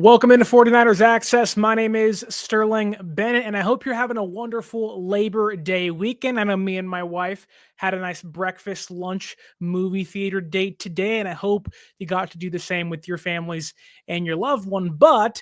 Welcome into 49ers Access. My name is Sterling Bennett, and I hope you're having a wonderful Labor Day weekend. I know me and my wife had a nice breakfast, lunch, movie theater date today, and I hope you got to do the same with your families and your loved one. But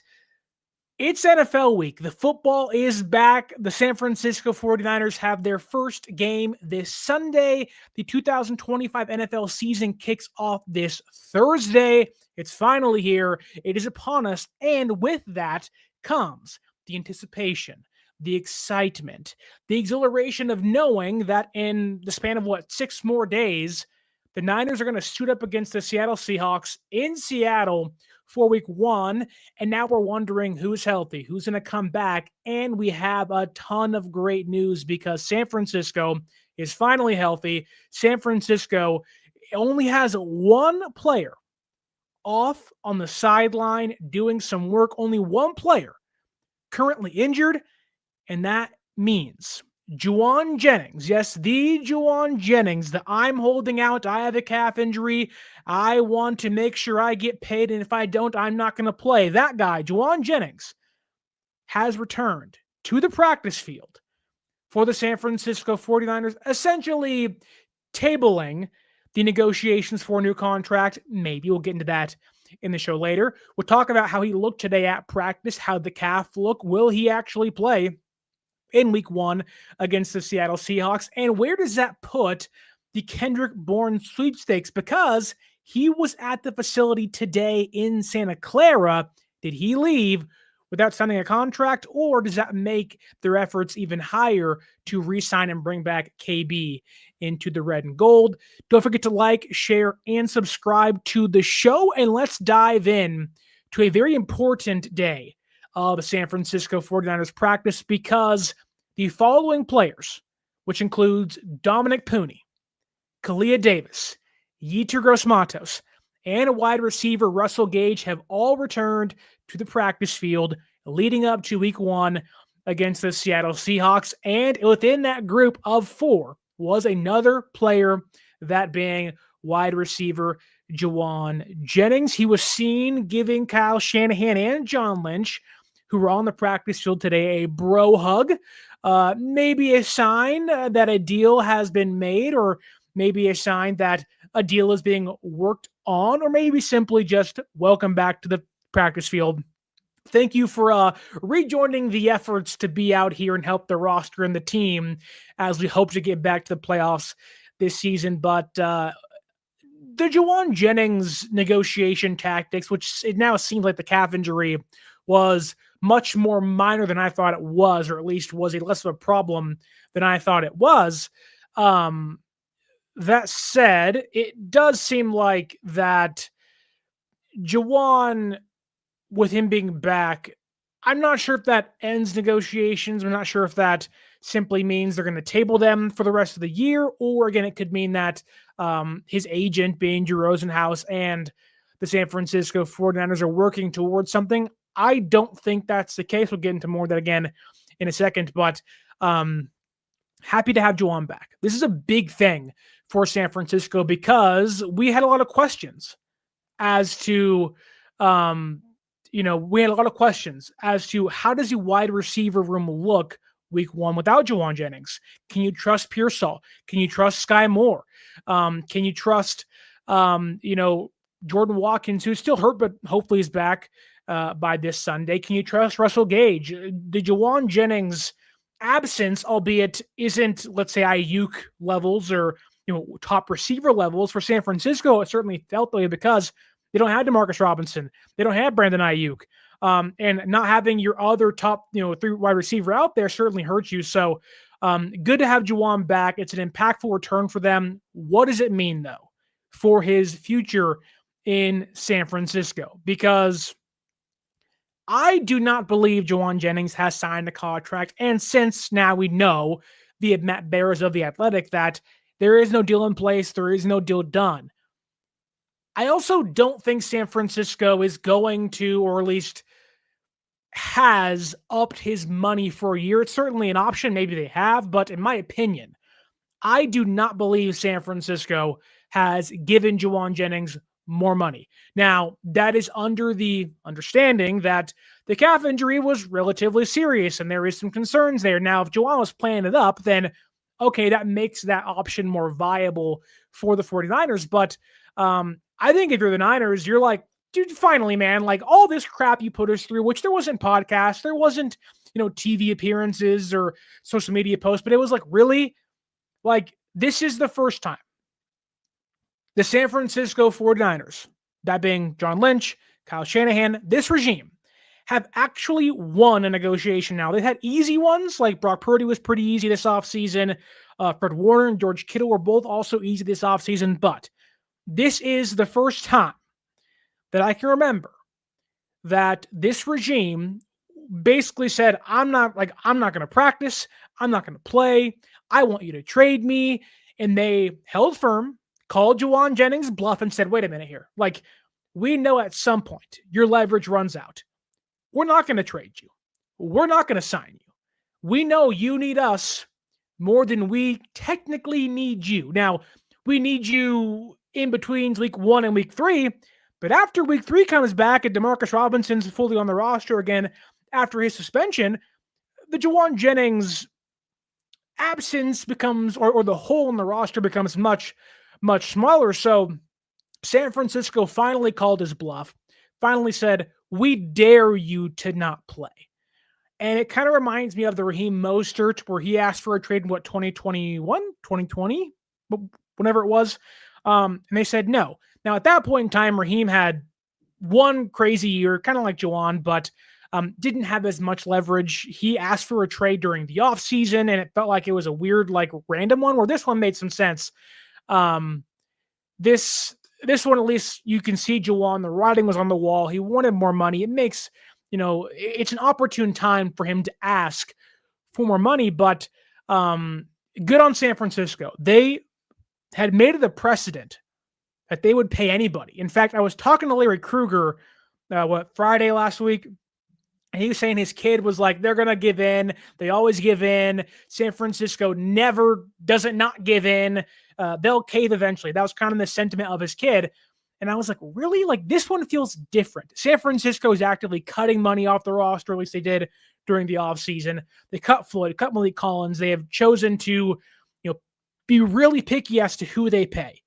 it's NFL week. The football is back. The San Francisco 49ers have their first game this Sunday. The 2025 NFL season kicks off this Thursday. It's finally here. It is upon us. And with that comes the anticipation, the excitement, the exhilaration of knowing that in the span of 6 more days, the Niners are going to suit up against the Seattle Seahawks in Seattle for week 1. And now we're wondering who's healthy, who's going to come back. And we have a ton of great news because San Francisco is finally healthy. San Francisco only has one player off on the sideline doing some work. Only one player currently injured. And that means Jauan Jennings, yes, the Jauan Jennings that I'm holding out. I have a calf injury. I want to make sure I get paid, and if I don't, I'm not going to play. That guy, Jauan Jennings, has returned to the practice field for the San Francisco 49ers, essentially tabling the negotiations for a new contract. Maybe we'll get into that in the show later. We'll talk about how he looked today at practice, how the calf look. Will he actually play in week 1 against the Seattle Seahawks? And where does that put the Kendrick Bourne sweepstakes? Because he was at the facility today in Santa Clara. Did he leave without signing a contract, or does that make their efforts even higher to re-sign and bring back KB into the red and gold? Don't forget to like, share, and subscribe to the show, and let's dive in to a very important day of the San Francisco 49ers practice, because the following players, which includes Dominic Puni, Kalia Davis, Yetur Gross-Matos, and wide receiver Russell Gage, have all returned to the practice field leading up to week 1 against the Seattle Seahawks. And within that group of 4 was another player, that being wide receiver Jauan Jennings. He was seen giving Kyle Shanahan and John Lynch, who were on the practice field today, a bro hug. Maybe a sign that a deal has been made, or maybe a sign that a deal is being worked on, or maybe simply just welcome back to the practice field. Thank you for rejoining the efforts to be out here and help the roster and the team as we hope to get back to the playoffs this season. But the Jauan Jennings negotiation tactics, which it now seems like the calf injury was much more minor than I thought it was, or at least was a less of a problem than I thought it was. That said, it does seem like that Jauan, with him being back, I'm not sure if that ends negotiations. I'm not sure if that simply means they're going to table them for the rest of the year, or again, it could mean that his agent, being Drew Rosenhaus, and the San Francisco 49ers are working towards something. I don't think that's the case. We'll get into more of that again in a second, but happy to have Jauan back. This is a big thing for San Francisco because we had a lot of questions as to, we had a lot of questions as to how does the wide receiver room look week 1 without Jauan Jennings? Can you trust Pearsall? Can you trust Sky Moore? Can you trust, Jordan Watkins, who's still hurt, but hopefully is back by this Sunday? Can you trust Russell Gage? The Jauan Jennings absence, albeit isn't, let's say, Ayuk levels or top receiver levels for San Francisco, it certainly felt that way because they don't have Demarcus Robinson, they don't have Brandon Ayuk, and not having your other top 3 wide receiver out there certainly hurts you. So good to have Jauan back. It's an impactful return for them. What does it mean though for his future in San Francisco? Because I do not believe Jauan Jennings has signed a contract. And since now we know via Matt Barrows of The Athletic that there is no deal in place, there is no deal done, I also don't think San Francisco is going to, or at least has upped his money for a year. It's certainly an option. Maybe they have, but in my opinion, I do not believe San Francisco has given Jauan Jennings more money. Now, that is under the understanding that the calf injury was relatively serious and there is some concerns there. Now, if Jauan was playing it up, then okay, that makes that option more viable for the 49ers. But I think if you're the Niners, you're like, dude, finally, man, like all this crap you put us through, which there wasn't podcasts, there wasn't, TV appearances or social media posts, but it was like, really? Like, this is the first time the San Francisco 49ers, that being John Lynch, Kyle Shanahan, this regime, have actually won a negotiation now. They've had easy ones, like Brock Purdy was pretty easy this offseason. Fred Warner and George Kittle were both also easy this offseason, but this is the first time that I can remember that this regime basically said, I'm not going to practice. I'm not going to play. I want you to trade me. And they held firm, called Jauan Jennings bluff and said, wait a minute here. Like, we know at some point your leverage runs out. We're not going to trade you. We're not going to sign you. We know you need us more than we technically need you. Now, we need you in between week 1 and week 3, but after week 3 comes back and Demarcus Robinson's fully on the roster again after his suspension, the Jauan Jennings absence becomes, or the hole in the roster becomes much, much smaller. So San Francisco finally called his bluff, finally said, we dare you to not play. And it kind of reminds me of the Raheem Mostert where he asked for a trade in 2021, 2020, whenever it was. And they said no. Now, at that point in time, Raheem had one crazy year, kind of like Jauan, but didn't have as much leverage. He asked for a trade during the offseason, and it felt like it was a weird, like, random one, where this one made some sense. This one, at least you can see Jauan, the writing was on the wall. He wanted more money. It makes, it's an opportune time for him to ask for more money, but good on San Francisco. They had made it a precedent that they would pay anybody. In fact, I was talking to Larry Krueger, Friday last week, and he was saying his kid was like, they're going to give in. They always give in. San Francisco never doesn't not give in. They'll cave eventually. That was kind of the sentiment of his kid. And I was like, really? Like, this one feels different. San Francisco is actively cutting money off the roster, at least they did during the offseason. They cut Floyd, cut Malik Collins. They have chosen to, be really picky as to who they pay.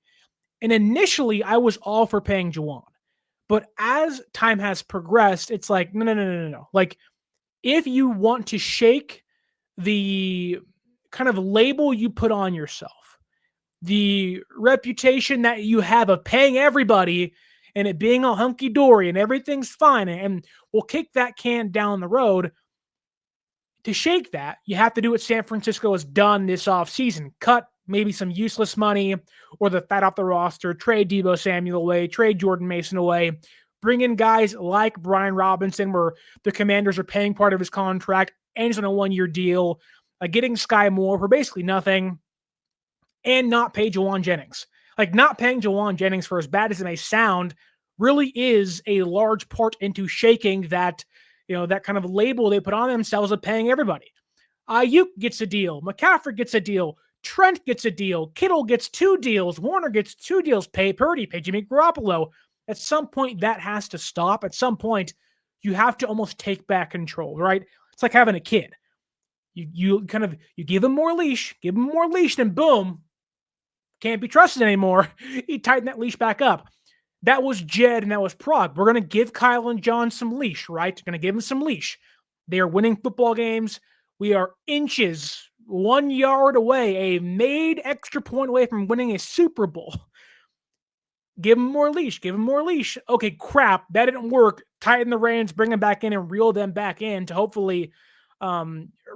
And initially, I was all for paying Jauan. But as time has progressed, it's like, no. Like, if you want to shake the kind of label you put on yourself, the reputation that you have of paying everybody and it being all hunky-dory and everything's fine, and we'll kick that can down the road, to shake that, you have to do what San Francisco has done this offseason. Cut maybe some useless money or the fat off the roster, trade Deebo Samuel away, trade Jordan Mason away, bring in guys like Brian Robinson where the Commanders are paying part of his contract and he's on a 1-year deal, getting Sky Moore for basically nothing, and not pay Jauan Jennings. Like, not paying Jauan Jennings, for as bad as it may sound, really is a large part into shaking that, that kind of label they put on themselves of paying everybody. Ayuk gets a deal. McCaffrey gets a deal. Trent gets a deal. Kittle gets 2 deals. Warner gets 2 deals. Pay Purdy. Pay Jimmy Garoppolo. At some point, that has to stop. At some point, you have to almost take back control, right? It's like having a kid. You give him more leash, then boom, can't be trusted anymore. You tighten that leash back up. That was Jed and that was Prague. We're going to give Kyle and John some leash, right? Going to give them some leash. They are winning football games. We are inches, 1 yard away, a made extra point away from winning a Super Bowl. Give them more leash. Okay, crap. That didn't work. Tighten the reins, bring them back in, and reel them back in to hopefully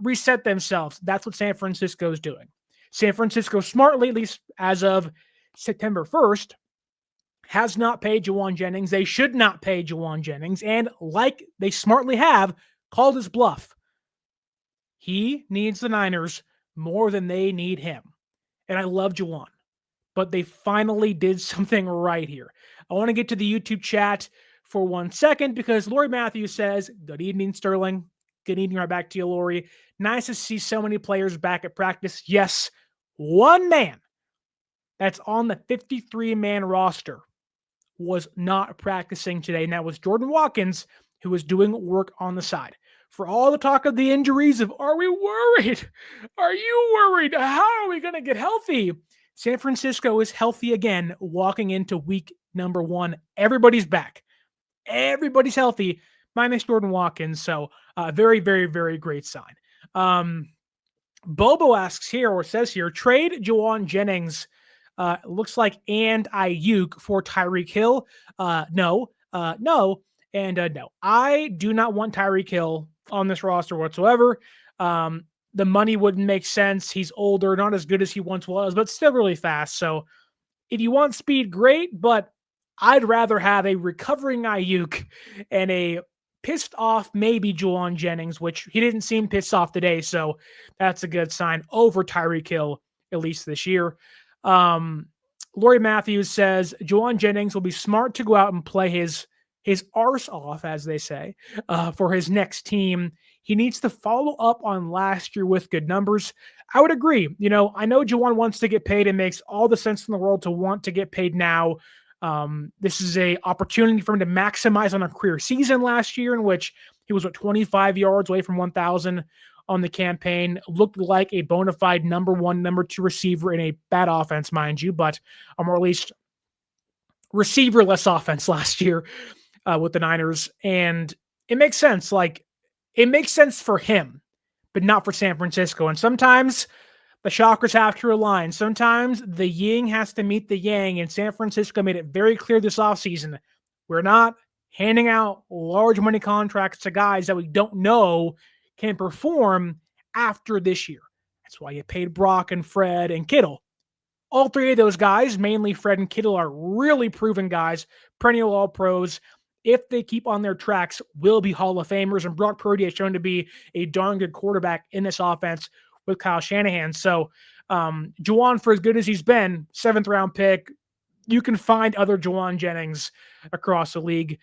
reset themselves. That's what San Francisco is doing. San Francisco smartly, at least as of September 1st, has not paid Jauan Jennings. They should not pay Jauan Jennings. And like they smartly have, called his bluff. He needs the Niners more than they need him. And I love Jauan. But they finally did something right here. I want to get to the YouTube chat for 1 second because Lori Matthews says, good evening, Sterling. Good evening, right back to you, Lori. Nice to see so many players back at practice. Yes, one man that's on the 53-man roster. was not practicing today, and that was Jordan Watkins, who was doing work on the side. For all the talk of the injuries of, are we worried? Are you worried? How are we going to get healthy? San Francisco is healthy again walking into week number 1. Everybody's back. Everybody's healthy, minus Jordan Watkins. So very, very, very great sign. Bobo asks here, or says here, trade Jauan Jennings, looks like, and Ayuk for Tyreek Hill. No, and no. I do not want Tyreek Hill on this roster whatsoever. The money wouldn't make sense. He's older, not as good as he once was, but still really fast. So if you want speed, great, but I'd rather have a recovering Ayuk and a pissed off maybe Jauan Jennings, which he didn't seem pissed off today, so that's a good sign, over Tyreek Hill, at least this year. Lori Matthews says Jauan Jennings will be smart to go out and play his arse off, as they say, for his next team. He needs to follow up on last year with good numbers. I would agree. I know Jauan wants to get paid. It makes all the sense in the world to want to get paid now. This is a opportunity for him to maximize on a career season last year, in which he was 25 yards away from 1,000 on the campaign. Looked like a bona fide number 1, number 2 receiver in a bad offense, mind you, but or at least receiver-less offense last year with the Niners. And it makes sense. It makes sense for him, but not for San Francisco. And sometimes the chakras have to align. Sometimes the yin has to meet the yang, and San Francisco made it very clear this offseason, we're not handing out large money contracts to guys that we don't know can perform after this year. That's why you paid Brock and Fred and Kittle. All 3 of those guys, mainly Fred and Kittle, are really proven guys, perennial All-Pros. If they keep on their tracks, will be Hall of Famers, and Brock Purdy has shown to be a darn good quarterback in this offense with Kyle Shanahan. So Jauan, for as good as he's been, 7th-round pick, you can find other Jauan Jennings across the league.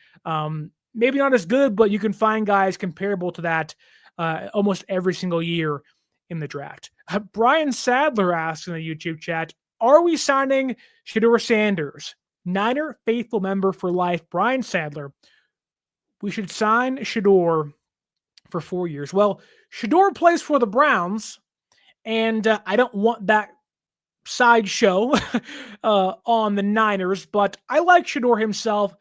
Maybe not as good, but you can find guys comparable to that almost every single year in the draft. Brian Sadler asks in the YouTube chat, are we signing Shedeur Sanders? Niner faithful member for life, Brian Sadler. We should sign Shedeur for 4 years. Well, Shedeur plays for the Browns, and I don't want that sideshow on the Niners, but I like Shedeur himself.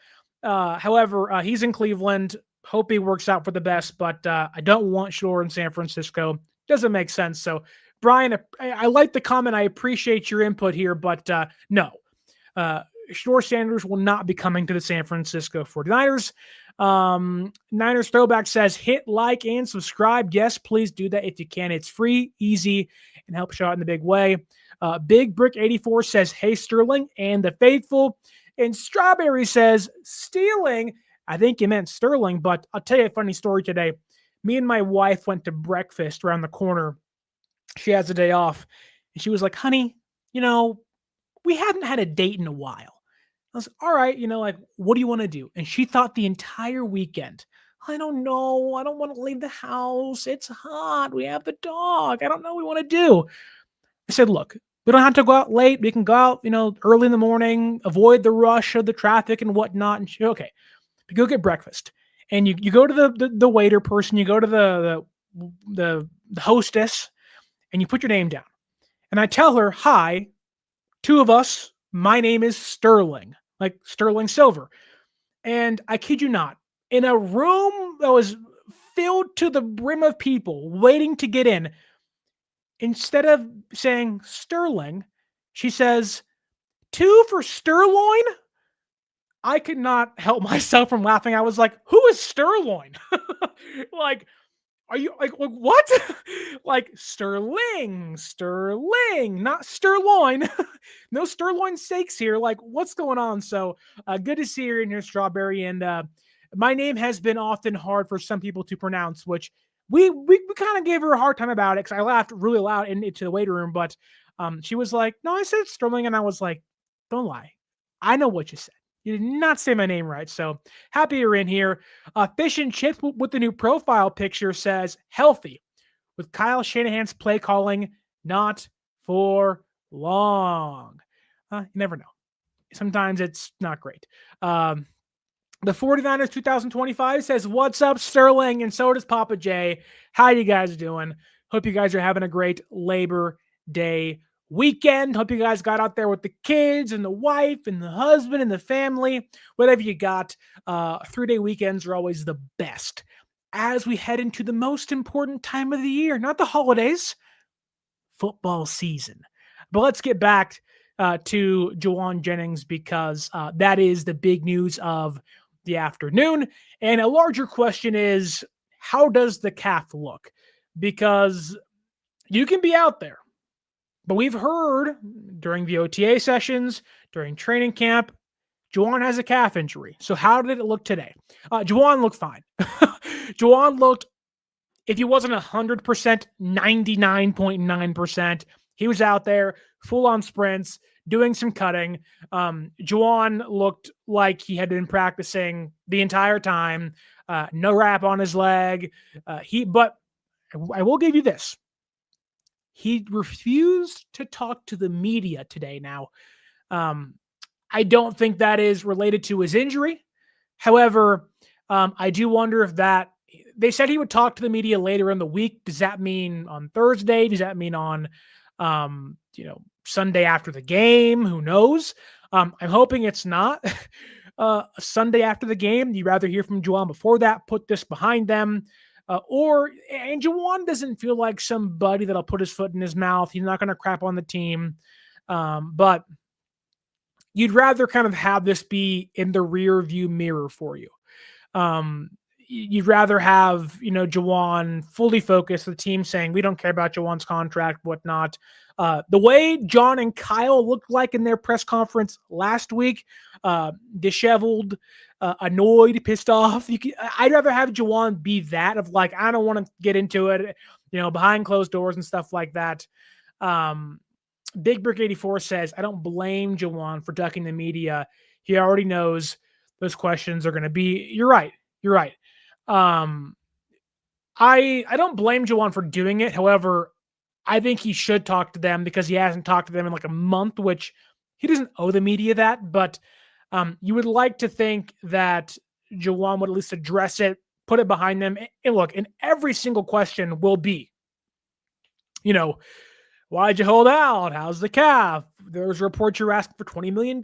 However, he's in Cleveland. Hope he works out for the best, but I don't want Shedeur in San Francisco. Doesn't make sense. So, Brian, I like the comment. I appreciate your input here, but no. Shedeur Sanders will not be coming to the San Francisco 49ers. Niners Throwback says, hit like and subscribe. Yes, please do that if you can. It's free, easy, and helps you out in the big way. Big Brick 84 says, hey, Sterling and the faithful. And Strawberry says, stealing. I think you meant Sterling, but I'll tell you a funny story today. Me and my wife went to breakfast around the corner. She has a day off. And she was like, honey, we haven't had a date in a while. I was like, all right, what do you want to do? And she thought the entire weekend, I don't know. I don't want to leave the house. It's hot. We have the dog. I don't know what we want to do. I said, look, we don't have to go out late. We can go out, early in the morning, avoid the rush of the traffic and whatnot. And she, okay, we go get breakfast. And you go to the waiter person, you go to the hostess, and you put your name down. And I tell her, hi, 2 of us, my name is Sterling. Like Sterling Silver. And I kid you not, in a room that was filled to the brim of people waiting to get in, instead of saying Sterling, she says, 2 for Sterloin? I could not help myself from laughing. I was like, who is Sterloin? Like, are you like what? Like Sterling, not Sterloin. No Sterloin steaks here. Like, what's going on? So good to see you in here, Strawberry. And my name has been often hard for some people to pronounce, which we kind of gave her a hard time about it because I laughed really loud into the waiting room. But she was like, no, I said Sterling. And I was like, don't lie. I know what you said. You did not say my name right, so happy you're in here. Fish and Chips with the new profile picture says, healthy, with Kyle Shanahan's play calling not for long. You never know. sometimes it's not great. The 49ers 2025 says, "What's up, Sterling?" And so does Papa J. How you guys doing? Hope you guys are having a great Labor Day weekend. Hope you guys got out there with the kids and the wife and the husband and the family, whatever you got. 3-day weekends are always the best as we head into the most important time of the year, not the holidays, football season. But let's get back to Jauan Jennings because that is the big news of the afternoon. And a larger question is, how does the calf look? Because you can be out there, but we've heard during the OTA sessions, during training camp, Jauan has a calf injury. So how did it look today? Jauan looked fine. Jauan looked, if he wasn't 100%, 99.9%. He was out there, full on sprints, doing some cutting. Jauan looked like he had been practicing the entire time. No wrap on his leg. But I will give you this. He refused to talk to the media today. Now, I don't think that is related to his injury. However, I do wonder if that, they said he would talk to the media later in the week. Does that mean on Thursday? Does that mean on, Sunday after the game? Who knows? I'm hoping it's not Sunday after the game. You'd rather hear from Jauan before that, put this behind them. And Jauan doesn't feel like somebody that'll put his foot in his mouth. He's not going to crap on the team. But you'd rather kind of have this be in the rear view mirror for you. You'd rather have, Jauan fully focused, the team saying, we don't care about Jauan's contract, whatnot. The way John and Kyle looked like in their press conference last week, disheveled, annoyed, pissed off. I'd rather have Jauan be that of like, I don't want to get into it, behind closed doors and stuff like that. Big Brick 84 says, I don't blame Jauan for ducking the media. He already knows those questions are going to be, You're right. I don't blame Jauan for doing it. However, I think he should talk to them because he hasn't talked to them in like a month, which he doesn't owe the media that. But you would like to think that Jauan would at least address it, put it behind them. And look, and every single question will be, why'd you hold out? How's the calf? There's reports you're asking for $20 million.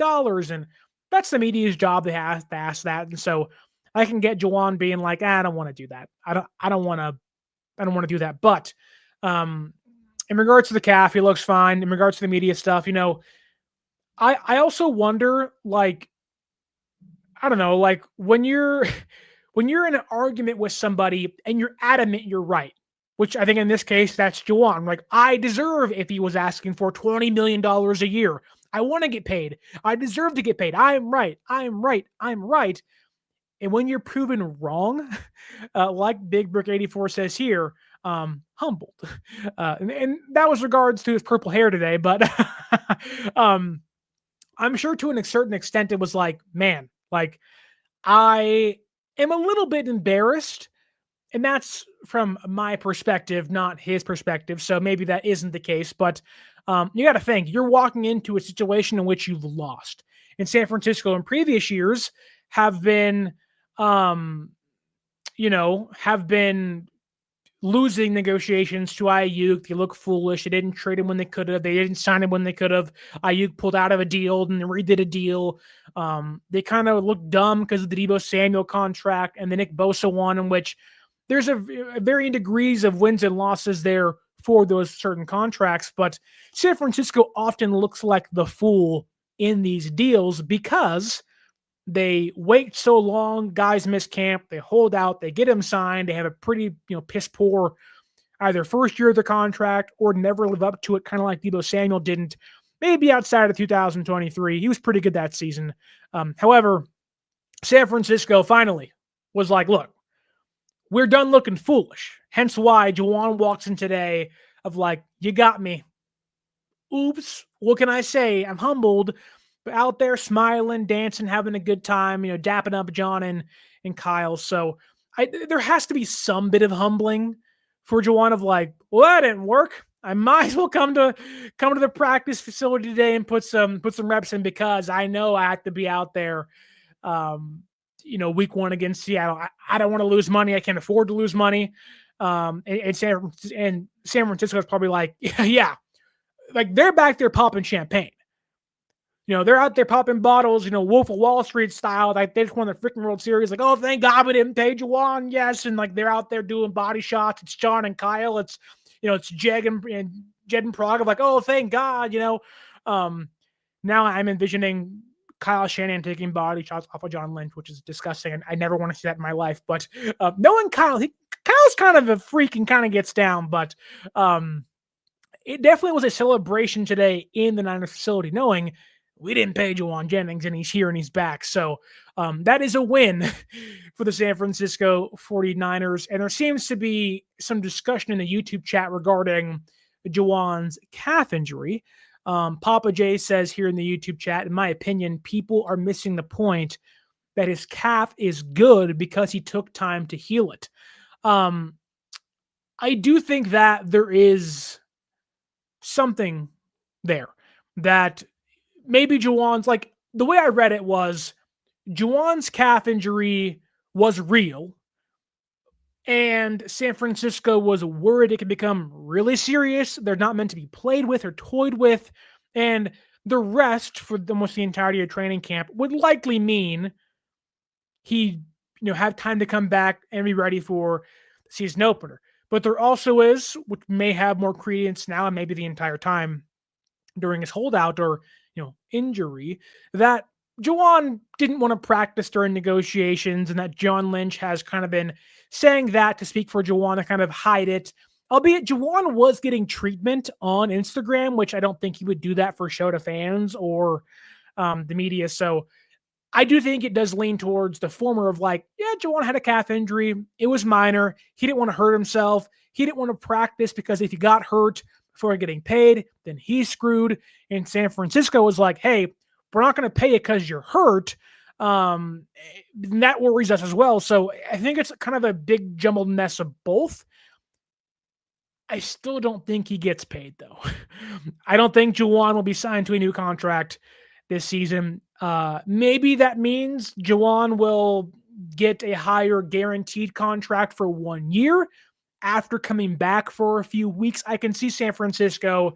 And that's the media's job. They have to ask that. And so I can get Jauan being like, I don't want to do that. I don't want to do that. But in regards to the calf, he looks fine. In regards to the media stuff, I also wonder, like, I don't know, like when you're in an argument with somebody and you're adamant you're right, which I think in this case, that's Jauan. Like, I deserve, if he was asking for $20 million a year, I want to get paid. I deserve to get paid. I'm right. And when you're proven wrong, like Big Brick 84 says here, humbled. And that was regards to his purple hair today, but I'm sure to a certain extent it was like, man, like I am a little bit embarrassed. And that's from my perspective, not his perspective. So maybe that isn't the case, but you got to think you're walking into a situation in which you've lost. In San Francisco in previous years have been losing negotiations to Ayuk. They look foolish. They didn't trade him when they could have. They didn't sign him when they could have. Ayuk pulled out of a deal and redid a deal. They kind of looked dumb because of the Deebo Samuel contract and the Nick Bosa one, in which there's a varying degrees of wins and losses there for those certain contracts. But San Francisco often looks like the fool in these deals because they wait so long, guys miss camp, they hold out, they get him signed, they have a pretty, piss poor either first year of the contract or never live up to it, kind of like Deebo Samuel didn't. Maybe outside of 2023, he was pretty good that season. However, San Francisco finally was like, look, we're done looking foolish. Hence why Jauan walks in today of like, you got me. Oops, what can I say? I'm humbled. But out there smiling, dancing, having a good time, dapping up John and Kyle. So there has to be some bit of humbling for Jauan of like, well, that didn't work. I might as well come to the practice facility today and put some reps in because I know I have to be out there. Um, week one against Seattle. I don't want to lose money. I can't afford to lose money. And San Francisco is probably like, yeah, like they're back there popping champagne. They're out there popping bottles, Wolf of Wall Street style. Like they just won the freaking World Series. Like, oh, thank God we didn't pay Jauan. Yes. And like they're out there doing body shots. It's John and Kyle. It's Jed and Jed and Prague. Like, oh, thank God. Um, Now I'm envisioning Kyle Shanahan taking body shots off of John Lynch, which is disgusting. And I never want to see that in my life. But knowing Kyle's kind of a freak and kind of gets down. But it definitely was a celebration today in the Niners facility, knowing we didn't pay Jauan Jennings and he's here and he's back. So that is a win for the San Francisco 49ers. And there seems to be some discussion in the YouTube chat regarding Jauan's calf injury. Papa J says here in the YouTube chat, in my opinion, people are missing the point that his calf is good because he took time to heal it. I do think that there is something there that maybe Jauan's, like the way I read it was Jauan's calf injury was real and San Francisco was worried it could become really serious. They're not meant to be played with or toyed with. And the rest for almost the entirety of training camp would likely mean he, have time to come back and be ready for the season opener. But there also is, which may have more credence now and maybe the entire time during his holdout or injury, that Jauan didn't want to practice during negotiations, and that John Lynch has kind of been saying that to speak for Jauan to kind of hide it. Albeit Jauan was getting treatment on Instagram, which I don't think he would do that for show to fans or the media. So I do think it does lean towards the former of like, yeah, Jauan had a calf injury. It was minor. He didn't want to hurt himself. He didn't want to practice because if he got hurt before getting paid, then he's screwed. And San Francisco was like, hey, we're not going to pay you because you're hurt. That worries us as well. So I think it's kind of a big jumbled mess of both. I still don't think he gets paid, though. I don't think Jauan will be signed to a new contract this season. Maybe that means Jauan will get a higher guaranteed contract for 1 year after coming back for a few weeks. I can see San Francisco,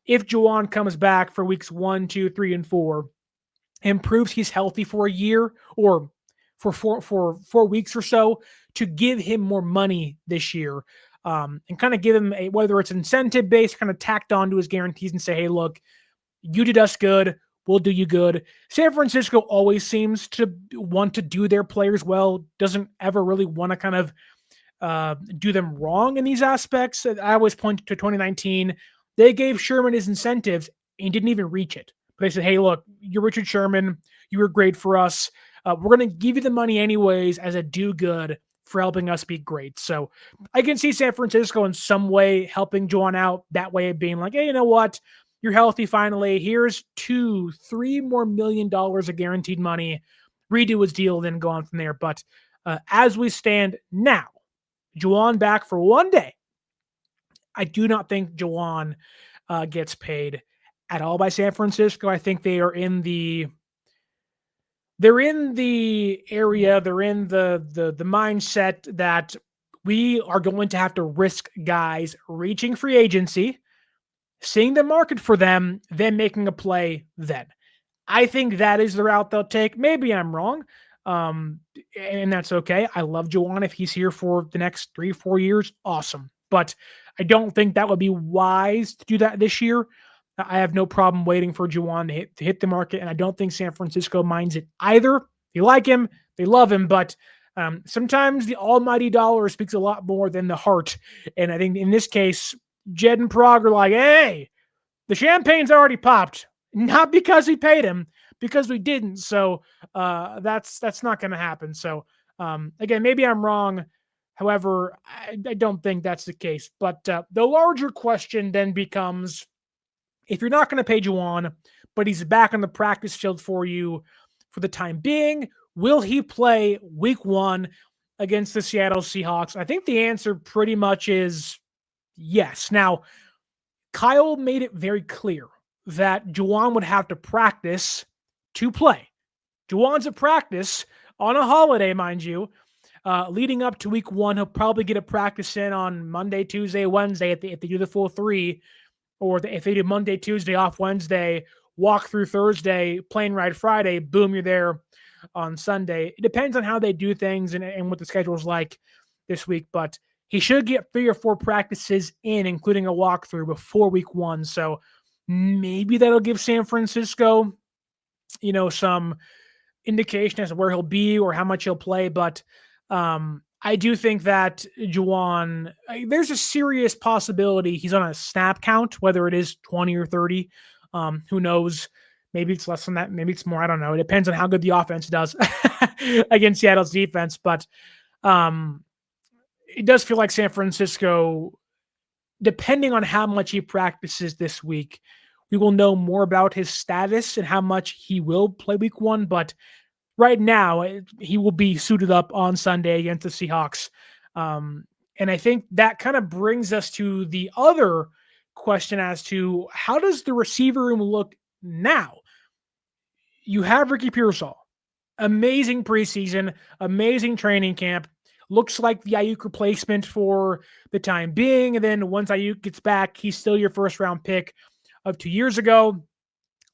if Jauan comes back for weeks 1, 2, 3, and 4, and proves he's healthy for a year or for 4 weeks or so, to give him more money this year. And kind of give him whether it's incentive based, kind of tacked onto his guarantees and say, hey, look, you did us good. We'll do you good. San Francisco always seems to want to do their players well, doesn't ever really want to kind of do them wrong in these aspects. I always point to 2019. They gave Sherman his incentives and didn't even reach it. But they said, hey, look, you're Richard Sherman. You were great for us. We're going to give you the money anyways as a do good for helping us be great. So I can see San Francisco in some way helping Jauan out that way of being like, hey, you know what? You're healthy finally. Here's $2-3 more million of guaranteed money. Redo his deal, then go on from there. But as we stand now, Jauan back for 1 day. I do not think Jauan gets paid at all by San Francisco. I think they are in the area, they're in the mindset that we are going to have to risk guys reaching free agency, seeing the market for them, then making a play then. I think that is the route they'll take. Maybe I'm wrong. And that's okay. I love Jauan. If he's here for the next 3-4 years, awesome. But I don't think that would be wise to do that this year. I have no problem waiting for Jauan to hit the market, and I don't think San Francisco minds it either. They like him, they love him, but sometimes the almighty dollar speaks a lot more than the heart. And I think in this case, Jed and Prague are like, hey, the champagne's already popped. Not because we paid him, because we didn't. So that's not going to happen. So again, maybe I'm wrong. However, I don't think that's the case. But the larger question then becomes, if you're not going to pay Jauan, but he's back on the practice field for you for the time being, will he play week 1 against the Seattle Seahawks? I think the answer pretty much is yes. Now, Kyle made it very clear that Jauan would have to practice to play. Jauan's at practice on a holiday, mind you, leading up to week 1. He'll probably get a practice in on Monday, Tuesday, Wednesday if they do the full 3, or if they do Monday, Tuesday, off Wednesday, walk through Thursday, plane ride Friday, boom, you're there on Sunday. It depends on how they do things and what the schedule is like this week, but he should get 3 or 4 practices in, including a walkthrough before week 1. So maybe that'll give San Francisco, some indication as to where he'll be or how much he'll play. But I do think that Jauan, there's a serious possibility he's on a snap count, whether it is 20 or 30. Who knows? Maybe it's less than that. Maybe it's more. I don't know. It depends on how good the offense does against Seattle's defense. But it does feel like San Francisco, depending on how much he practices this week, we will know more about his status and how much he will play week 1. But right now, he will be suited up on Sunday against the Seahawks. And I think that kind of brings us to the other question as to how does the receiver room look now? You have Ricky Pearsall. Amazing preseason, amazing training camp. Looks like the Ayuk replacement for the time being. And then once Ayuk gets back, he's still your first-round pick of 2 years ago.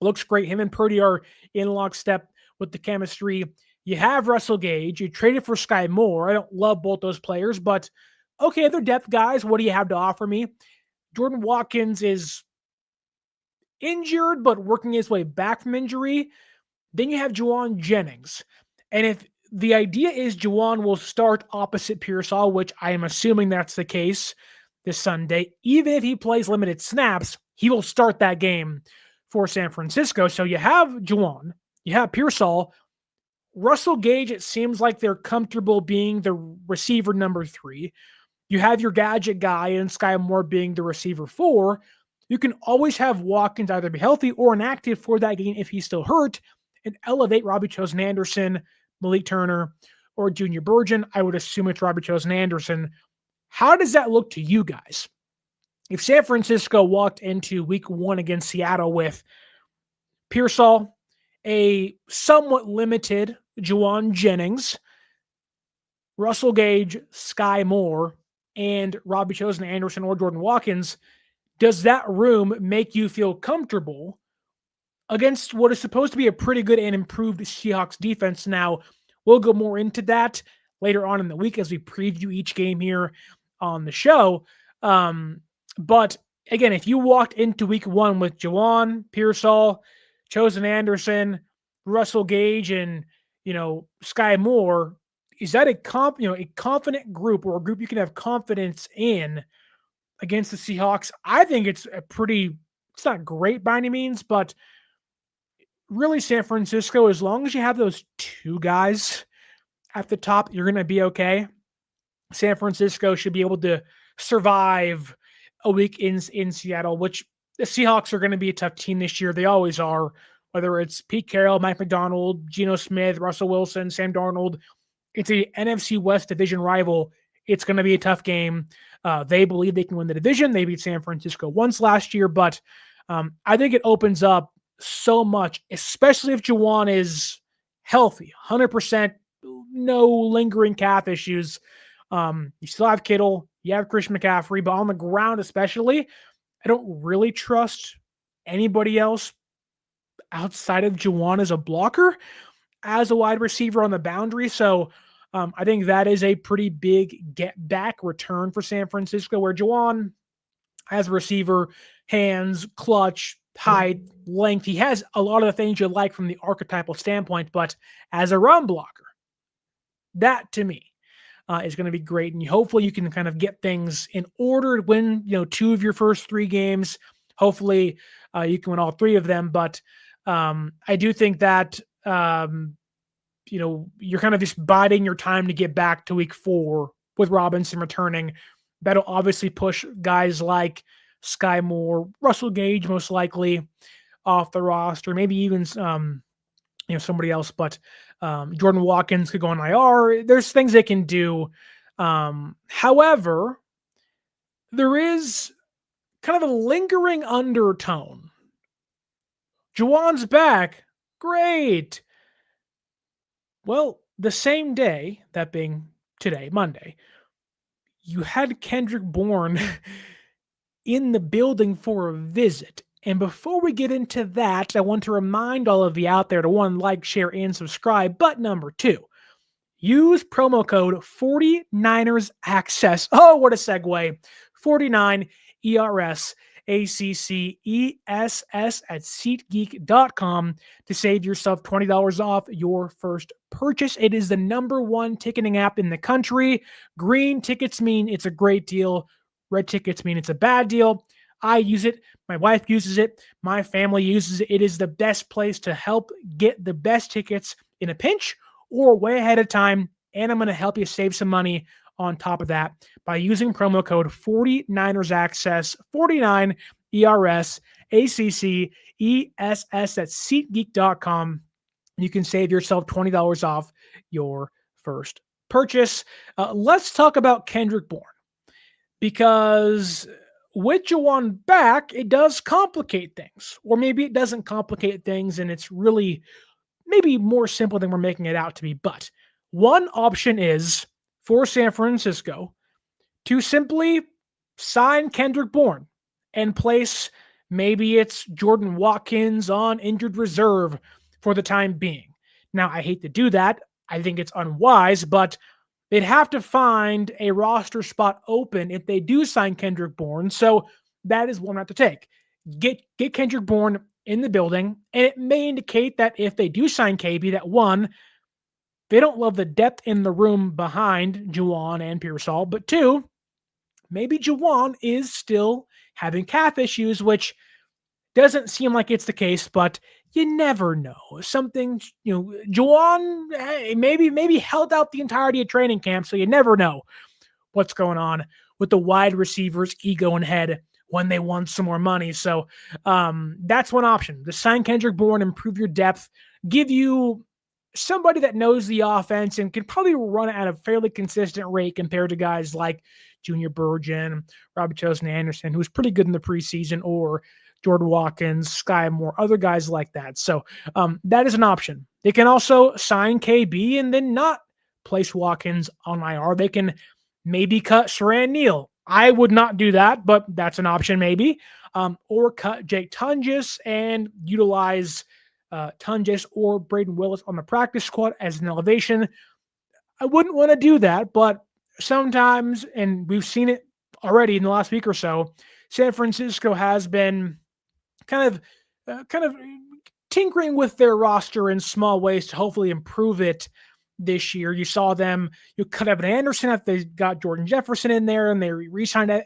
Looks great. Him and Purdy are in lockstep with the chemistry. You have Russell Gage. You traded for Sky Moore. I don't love both those players, but okay, they're depth guys. What do you have to offer me? Jordan Watkins is injured, but working his way back from injury. Then you have Jauan Jennings. And if the idea is Jauan will start opposite Pearsall, which I am assuming that's the case this Sunday, even if he plays limited snaps, he will start that game for San Francisco. So you have Jauan, you have Pearsall, Russell Gage. It seems like they're comfortable being the receiver number 3. You have your gadget guy and Sky Moore being the receiver 4. You can always have Watkins either be healthy or inactive for that game if he's still hurt, and elevate Robbie Chosen-Anderson, Malik Turner, or Junior Burgeon. I would assume it's Robbie Chosen-Anderson. How does that look to you guys? If San Francisco walked into week 1 against Seattle with Pearsall, a somewhat limited Jauan Jennings, Russell Gage, Sky Moore, and Robbie Chosen-Anderson or Jordan Watkins, does that room make you feel comfortable against what is supposed to be a pretty good and improved Seahawks defense? Now, we'll go more into that later on in the week as we preview each game here on the show. But again, if you walked into week 1 with Jauan, Pearsall, Chosen-Anderson, Russell Gage, and Sky Moore, is that a confident group, or a group you can have confidence in against the Seahawks? I think it's it's not great by any means, but really San Francisco, as long as you have those 2 guys at the top, you're going to be okay. San Francisco should be able to survive a week in Seattle, which the Seahawks are going to be a tough team this year. They always are, whether it's Pete Carroll, Mike McDonald, Geno Smith, Russell Wilson, Sam Darnold. It's a NFC West division rival. It's going to be a tough game. They believe they can win the division. They beat San Francisco once last year, but I think it opens up so much, especially if Jauan is healthy, 100%, no lingering calf issues. You still have Kittle, you have Christian McCaffrey, but on the ground especially, I don't really trust anybody else outside of Jauan as a blocker, as a wide receiver on the boundary. So I think that is a pretty big get back return for San Francisco, where Jauan as a receiver, hands, clutch, height, length, he has a lot of the things you like from the archetypal standpoint, but as a run blocker, that to me is going to be great. And hopefully you can kind of get things in order to win, 2 of your first 3 games. Hopefully you can win all 3 of them. But I do think that, you're kind of just biding your time to get back to week 4 with Robinson returning. That'll obviously push guys like Sky Moore, Russell Gage, most likely off the roster, maybe even somebody else, but Jordan Watkins could go on IR. There's things they can do. However, there is kind of a lingering undertone. Jauan's back. Great. Well, the same day, that being today, Monday, you had Kendrick Bourne in the building for a visit. And before we get into that, I want to remind all of you out there to one, like, share, and subscribe. But number two, use promo code 49ers Access. Oh, what a segue. 49 ERS ACCESS at SeatGeek.com to save yourself $20 off your first purchase. It is the #1 ticketing app in the country. Green tickets mean it's a great deal. Red tickets mean it's a bad deal. I use it. My wife uses it. My family uses it. It is the best place to help get the best tickets in a pinch or way ahead of time. And I'm going to help you save some money on top of that by using promo code 49ers Access, 49 ERS ACCESS at SeatGeek.com. You can save yourself $20 off your first purchase. Let's talk about Kendrick Bourne, because with Jauan back, it does complicate things. Or maybe it doesn't complicate things and it's really maybe more simple than we're making it out to be. But one option is for San Francisco to simply sign Kendrick Bourne and place, maybe it's Jordan Watkins on injured reserve for the time being. Now, I hate to do that. I think it's unwise, but they'd have to find a roster spot open if they do sign Kendrick Bourne. So that is one route to take. Get Kendrick Bourne in the building, and it may indicate that if they do sign KB, that one, they don't love the depth in the room behind Jauan and Pearsall, but two, maybe Jauan is still having calf issues, which doesn't seem like it's the case, but you never know. Something, Jauan maybe held out the entirety of training camp, so you never know what's going on with the wide receivers' ego and head when they want some more money. So that's one option. The sign Kendrick Bourne, improve your depth, give you somebody that knows the offense and can probably run at a fairly consistent rate compared to guys like Junior Burgeon, Robert Chosen Anderson, who was pretty good in the preseason, or Jordan Watkins, Sky Moore, other guys like that. So that is an option. They can also sign KB and then not place Watkins on IR. They can maybe cut Saran Neal. I would not do that, but that's an option maybe. Or cut Jake Tungis and utilize Tungis or Braden Willis on the practice squad as an elevation. I wouldn't want to do that, but sometimes, and we've seen it already in the last week or so, San Francisco has been kind of tinkering with their roster in small ways to hopefully improve it this year. You saw them, cut Evan Anderson after they got Jordan Jefferson in there, and they re-signed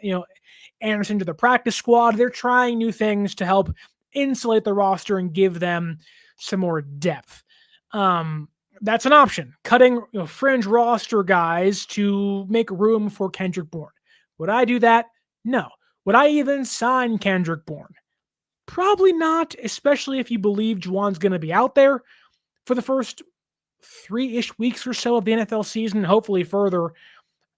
Anderson to the practice squad. They're trying new things to help insulate the roster and give them some more depth. That's an option. Cutting fringe roster guys to make room for Kendrick Bourne. Would I do that? No. Would I even sign Kendrick Bourne? Probably not, especially if you believe Jauan's going to be out there for the first 3-ish weeks or so of the NFL season, hopefully further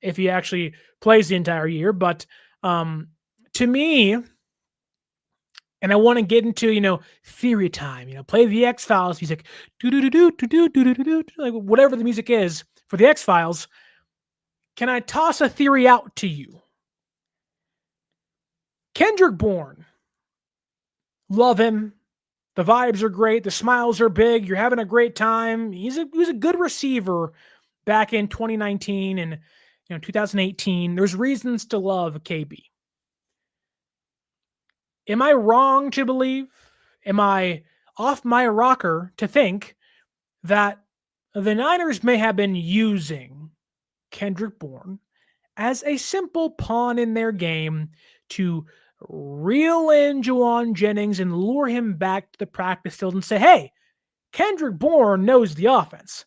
if he actually plays the entire year. But to me, and I want to get into, theory time, play the X-Files music, like whatever the music is for the X-Files. Can I toss a theory out to you? Kendrick Bourne, love him. The vibes are great. The smiles are big. You're having a great time. He was a good receiver back in 2019 and 2018. There's reasons to love KB. Am I wrong to believe? Am I off my rocker to think that the Niners may have been using Kendrick Bourne as a simple pawn in their game to reel in Jauan Jennings and lure him back to the practice field and say, hey, Kendrick Bourne knows the offense.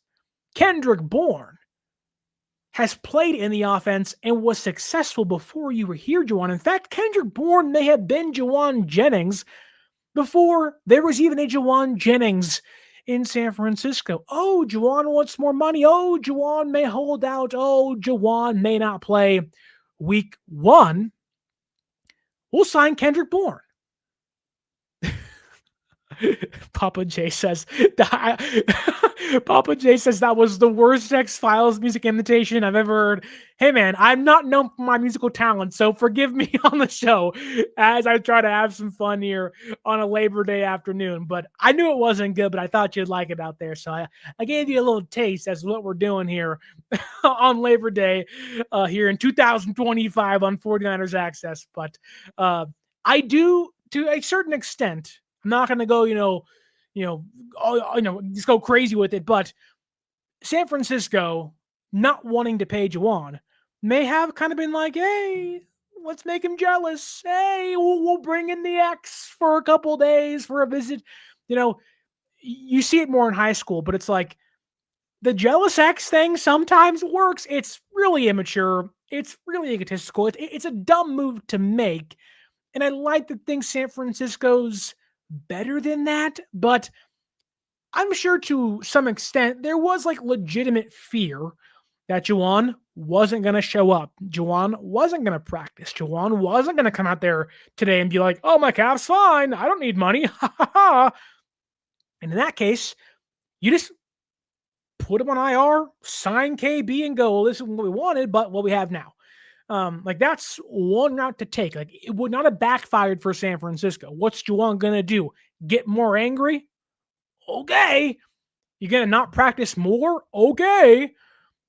Kendrick Bourne has played in the offense and was successful before you were here, Jauan. In fact, Kendrick Bourne may have been Jauan Jennings before there was even a Jauan Jennings in San Francisco. Oh, Jauan wants more money. Oh, Jauan may hold out. Oh, Jauan may not play week 1. we'll sign Kendrick Bourne. Papa J says Papa J says that was the worst X-Files music imitation I've ever heard. Hey man, I'm not known for my musical talent, so forgive me on the show as I try to have some fun here on a Labor Day afternoon. But I knew it wasn't good, but I thought you'd like it out there. So I gave you a little taste as to what we're doing here on Labor Day here in 2025 on 49ers Access. But I do, to a certain extent, I'm not going to go, just go crazy with it. But San Francisco not wanting to pay Jauan may have kind of been like, hey, let's make him jealous. Hey, we'll bring in the X for a couple days for a visit. You see it more in high school, but it's like the jealous X thing sometimes works. It's really immature. It's really egotistical. It's a dumb move to make. And I like to think San Francisco's better than that, but I'm sure to some extent there was like legitimate fear that Jauan wasn't going to show up. Jauan wasn't going to practice. Jauan wasn't going to come out there today and be like, oh, my calf's fine. I don't need money. And in that case, you just put him on IR, sign KB and go, well, this is what we wanted, but what we have now. That's one route to take. Like, it would not have backfired for San Francisco. What's Jauan gonna do? Get more angry? Okay. You're gonna not practice more? Okay.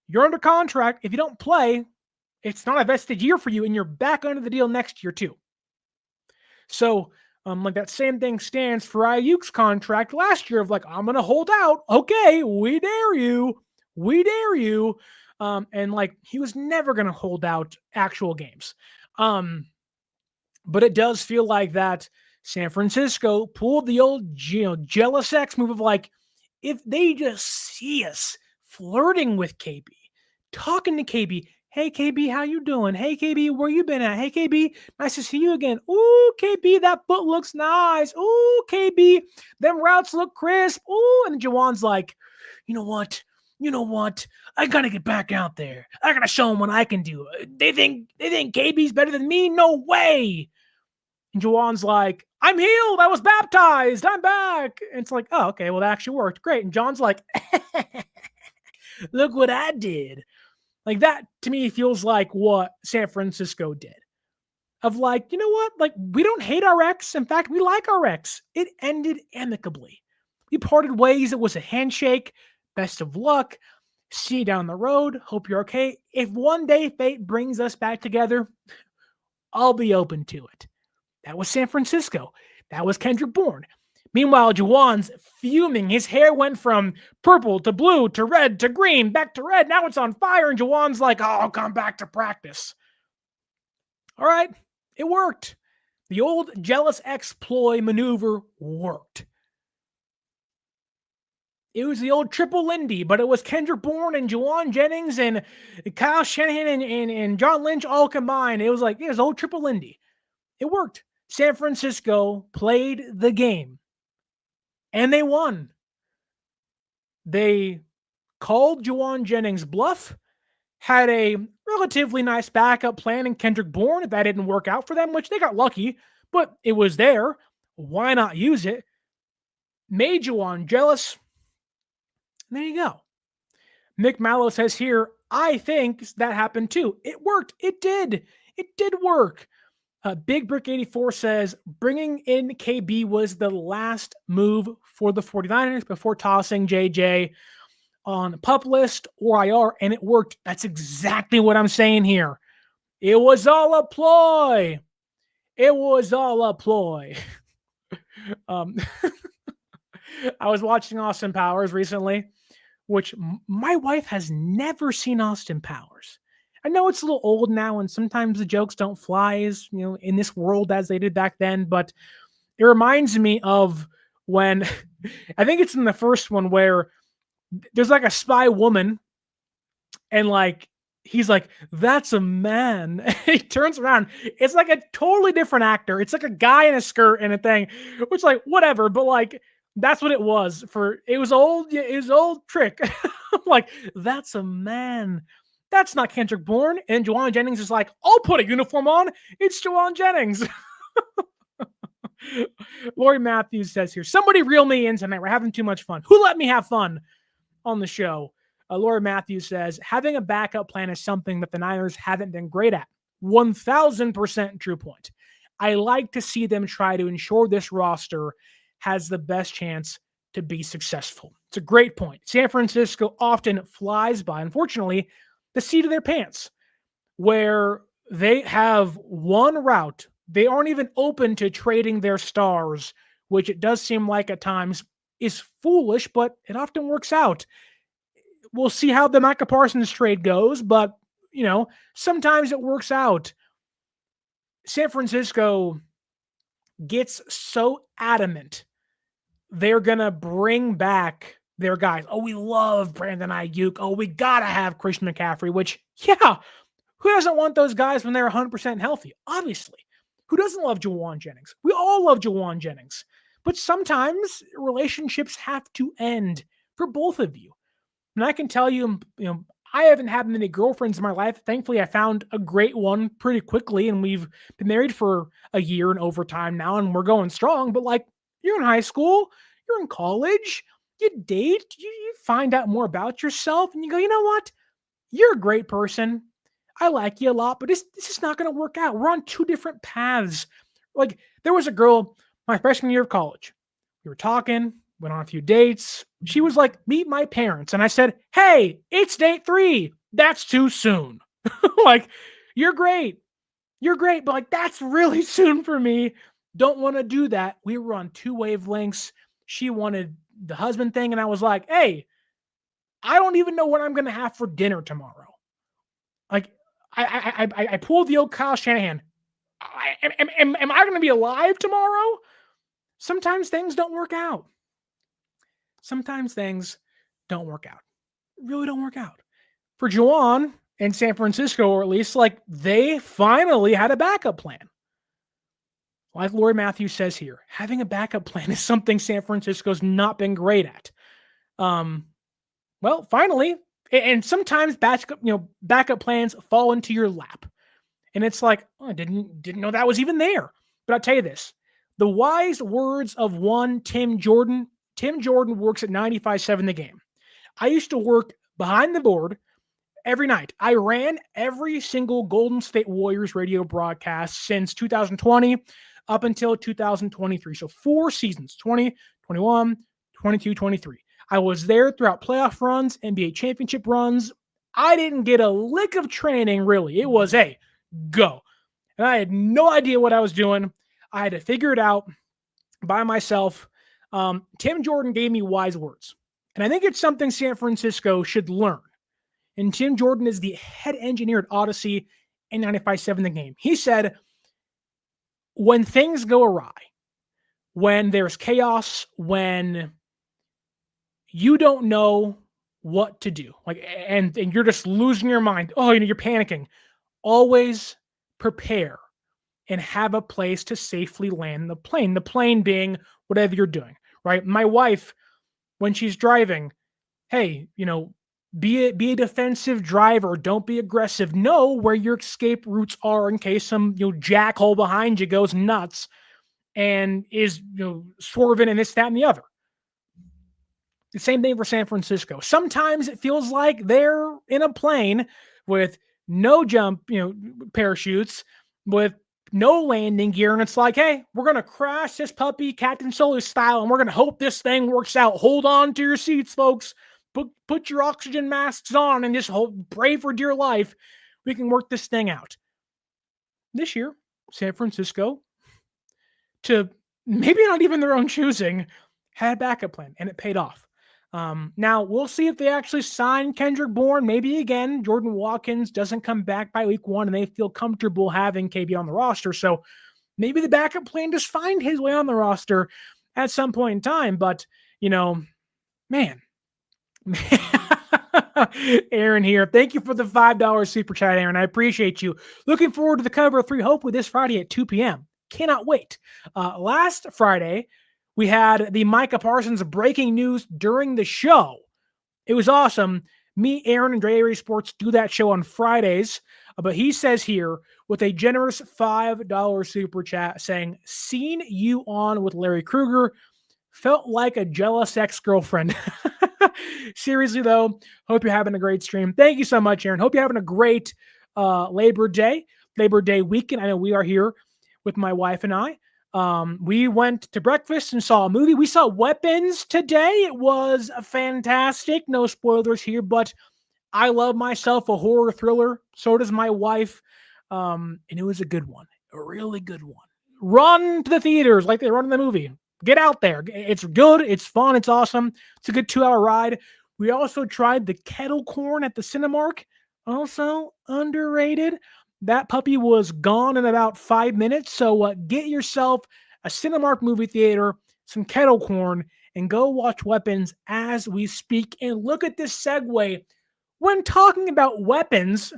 You're under contract. If you don't play, it's not a vested year for you, and you're back under the deal next year too. So, that same thing stands for Ayuk's contract last year of like, I'm gonna hold out. Okay, we dare you. We dare you. He was never going to hold out actual games. But it does feel like that San Francisco pulled the old, jealous X move of like, if they just see us flirting with KB, talking to KB, hey KB, how you doing? Hey KB, where you been at? Hey KB, nice to see you again. Ooh, KB, that foot looks nice. Ooh, KB, them routes look crisp. Ooh, and Jauan's like, you know what? I gotta get back out there. I gotta show them what I can do. They think KB's better than me? No way. And Jauan's like, I'm healed. I was baptized. I'm back. And it's like, oh, okay. Well, that actually worked. Great. And John's like, look what I did. Like, that to me feels like what San Francisco did. Of like, you know what? Like, we don't hate our ex. In fact, we like our ex. It ended amicably. We parted ways. It was a handshake. Best of luck. See you down the road. Hope you're okay. If one day fate brings us back together, I'll be open to it. That was San Francisco. That was Kendrick Bourne. Meanwhile, Jauan's fuming. His hair went from purple to blue to red to green, back to red. Now it's on fire, and Jauan's like, oh, I'll come back to practice. All right, it worked. The old jealous exploit maneuver worked. It was the old triple Lindy, but it was Kendrick Bourne and Jauan Jennings and Kyle Shanahan and John Lynch all combined. It was old triple Lindy. It worked. San Francisco played the game, and they won. They called Jauan Jennings bluff, had a relatively nice backup plan in Kendrick Bourne if that didn't work out for them, which they got lucky, but it was there. Why not use it? Made Jauan jealous. There you go. Mick Mallow says here, I think that happened too. It worked. It did. It did work. Big Brick 84 says, bringing in KB was the last move for the 49ers before tossing JJ on PUP list or IR, and it worked. That's exactly what I'm saying here. It was all a ploy. It was all a ploy. I was watching Austin Powers recently, which my wife has never seen Austin Powers. I know it's a little old now, and sometimes the jokes don't fly as, in this world as they did back then, but it reminds me of when, I think it's in the first one where there's like a spy woman, and like, he's like, that's a man. He turns around. It's like a totally different actor. It's like a guy in a skirt and a thing, which like, whatever, but like, that's what it was for. It was old trick. I'm like, that's a man. That's not Kendrick Bourne. And Jauan Jennings is like, I'll put a uniform on. It's Jauan Jennings. Lori Matthews says here, somebody reel me in tonight. We're having too much fun. Who let me have fun on the show? Laura Matthews says, having a backup plan is something that the Niners haven't been great at. 1,000% true point. I like to see them try to ensure this roster has the best chance to be successful. It's a great point. San Francisco often flies by, unfortunately, the seat of their pants, where they have one route. They aren't even open to trading their stars, which it does seem like at times is foolish, but it often works out. We'll see how the Micah Parsons trade goes, but, sometimes it works out. San Francisco gets so adamant they're going to bring back their guys. Oh, we love Brandon Ayuk. Oh, we got to have Christian McCaffrey, which, yeah, who doesn't want those guys when they're 100% healthy? Obviously. Who doesn't love Jauan Jennings? We all love Jauan Jennings. But sometimes relationships have to end for both of you. And I can tell you, I haven't had many girlfriends in my life. Thankfully, I found a great one pretty quickly, and we've been married for a year and over time now, and we're going strong. But you're in high school, you're in college, you date, you find out more about yourself, and you go, you know what? You're a great person. I like you a lot, but this is not going to work out. We're on two different paths. There was a girl my freshman year of college. We were talking, went on a few dates. She was like, meet my parents. And I said, hey, it's date 3. That's too soon. You're great. You're great. But that's really soon for me. Don't want to do that. We were on two wavelengths. She wanted the husband thing. And I was like, hey, I don't even know what I'm going to have for dinner tomorrow. I pulled the old Kyle Shanahan. Am I going to be alive tomorrow? Sometimes things don't work out. Sometimes things don't work out. Really don't work out. For Jauan in San Francisco, or at least, they finally had a backup plan. Like Lori Matthews says here, having a backup plan is something San Francisco's not been great at. Well, finally, and sometimes backup plans fall into your lap. And it's I didn't know that was even there. But I'll tell you this, the wise words of one Tim Jordan. Tim Jordan works at 95.7 The Game. I used to work behind the board every night. I ran every single Golden State Warriors radio broadcast since 2020 up until 2023. So 4 seasons, 20, 21, 22, 23. I was there throughout playoff runs, NBA championship runs. I didn't get a lick of training, really. It was, hey, go. And I had no idea what I was doing. I had to figure it out by myself. Tim Jordan gave me wise words. And I think it's something San Francisco should learn. And Tim Jordan is the head engineer at Odyssey and 95.7 The Game. He said, when things go awry, when there's chaos, when you don't know what to do, and you're just losing your mind, you're panicking, always prepare and have a place to safely land the plane being whatever you're doing, right? My wife, when she's driving, hey, be a defensive driver. Don't be aggressive. Know where your escape routes are in case some jackhole behind you goes nuts and is swerving and this, that, and the other. The same thing for San Francisco. Sometimes it feels like they're in a plane with no jump, parachutes, with no landing gear, and it's like, hey, we're going to crash this puppy Captain Solo style, and we're going to hope this thing works out. Hold on to your seats, folks. Put your oxygen masks on and just pray for dear life. We can work this thing out. This year, San Francisco, to maybe not even their own choosing, had a backup plan, and it paid off. Now, we'll see if they actually sign Kendrick Bourne. Maybe, again, Jordan Watkins doesn't come back by week 1, and they feel comfortable having KB on the roster. So maybe the backup plan just find his way on the roster at some point in time. But, man. Aaron here. Thank you for the $5 super chat, Aaron. I appreciate you. Looking forward to the cover of 3, hopefully this Friday at 2 p.m. Cannot wait. Last Friday, we had the Micah Parsons breaking news during the show. It was awesome. Me, Aaron, and Dre Avery Sports do that show on Fridays. But he says here with a generous $5 super chat saying, "Seen you on with Larry Krueger. Felt like a jealous ex-girlfriend." Seriously, though, hope you're having a great stream. Thank you so much, Aaron. Hope you're having a great Labor Day weekend. I know we are here with my wife and I. We went to breakfast and saw a movie. We saw Weapons today. It was fantastic. No spoilers here, but I love myself a horror thriller. So does my wife. And it was a good one, a really good one. Run to the theaters like they run in the movie. Get out there. It's good. It's fun. It's awesome. It's a good 2-hour ride. We also tried the kettle corn at the Cinemark. Also underrated. That puppy was gone in about 5 minutes. So get yourself a Cinemark movie theater, some kettle corn, and go watch Weapons as we speak. And look at this segue. When talking about weapons,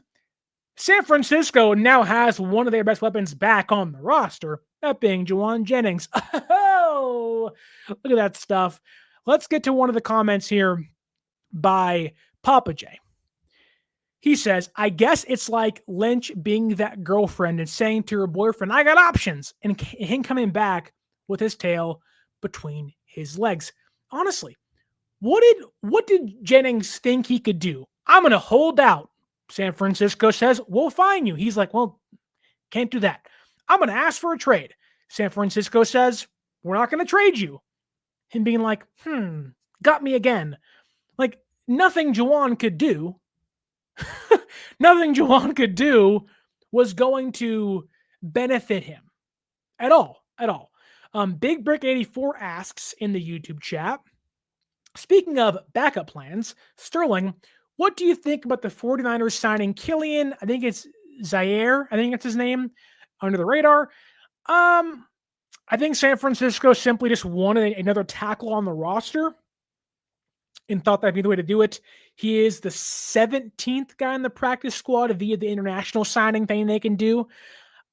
San Francisco now has one of their best weapons back on the roster, that being Jauan Jennings. Oh, look at that stuff. Let's get to one of the comments here by Papa J. He says, "I guess it's like Lynch being that girlfriend and saying to her boyfriend, 'I got options,' and him coming back with his tail between his legs." Honestly, what did Jennings think he could do? I'm going to hold out. San Francisco says, "We'll fine you." He's like, "Well, can't do that. I'm going to ask for a trade." San Francisco says, "We're not going to trade you." Him being like, got me again. Like, nothing Jauan could do, nothing Jauan could do was going to benefit him at all, at all. Big Brick 84 asks in the YouTube chat, "Speaking of backup plans, Sterling, what do you think about the 49ers signing Killian? I think it's Zaire. I think that's his name, under the radar." I think San Francisco simply just wanted another tackle on the roster and thought that'd be the way to do it. He is the 17th guy in the practice squad via the international signing thing they can do.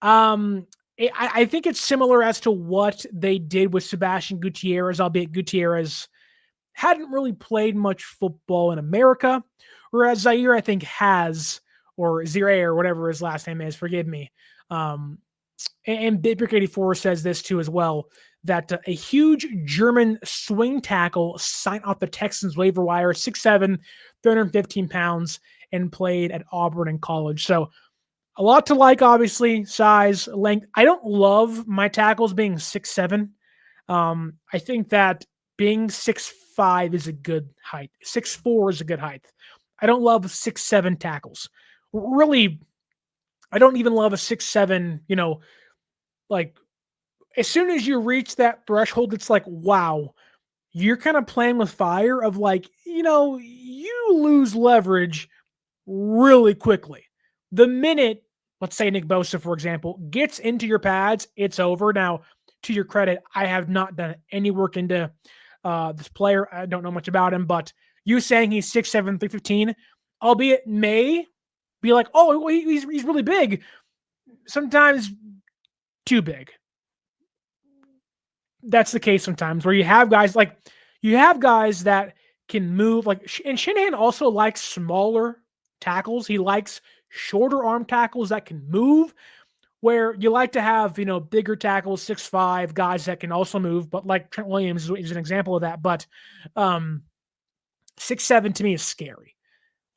I think it's similar as to what they did with Sebastian Gutierrez, albeit Gutierrez hadn't really played much football in America, whereas Zaire, I think, has, or Zaire, or whatever his last name is, forgive me. And Big Brick 84 says this too as well, that a huge German swing tackle signed off the Texans waiver wire, 6'7", 315 pounds, and played at Auburn in college. So a lot to like, obviously, size, length. I don't love my tackles being 6'7". I think that being 6'5" is a good height. 6'4" is a good height. I don't love 6'7" tackles. Really, I don't even love a 6'7", like as soon as you reach that threshold, it's like, wow, you're kind of playing with fire of like, you lose leverage really quickly. The minute, let's say Nick Bosa, for example, gets into your pads, it's over. Now, to your credit, I have not done any work into this player. I don't know much about him, but you saying he's 6'7", 315, albeit may be like, oh, he's really big. Sometimes too big. That's the case sometimes where you have guys that can move, and Shanahan also likes smaller tackles. He likes shorter arm tackles that can move, where you like to have, bigger tackles, 6'5", guys that can also move, but like Trent Williams is an example of that. But 6'7" to me is scary.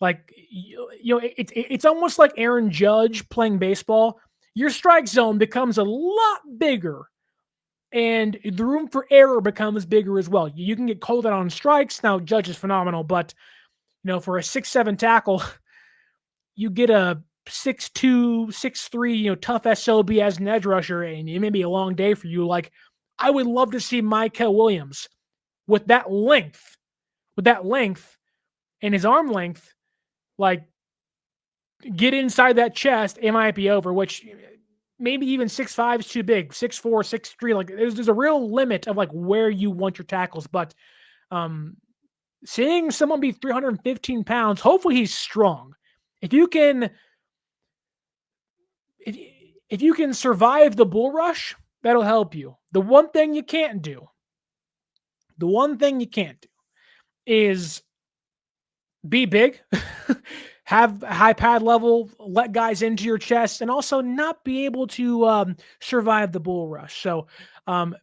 Like, it's almost like Aaron Judge playing baseball. Your strike zone becomes a lot bigger, and the room for error becomes bigger as well. You can get called out on strikes. Now, Judge is phenomenal, but, for a 6'7" tackle, you get a 6'2", 6'3", tough SOB as an edge rusher, and it may be a long day for you. Like, I would love to see Mykel Williams with that length and his arm length, like, get inside that chest, it might be over, which maybe even 6'5" is too big, 6'4", 6'3", like there's a real limit of like where you want your tackles. But seeing someone be 315 pounds, hopefully he's strong. If you can survive the bull rush, that'll help you. The one thing you can't do is be big, have a high pad level, let guys into your chest, and also not be able to survive the bull rush. So,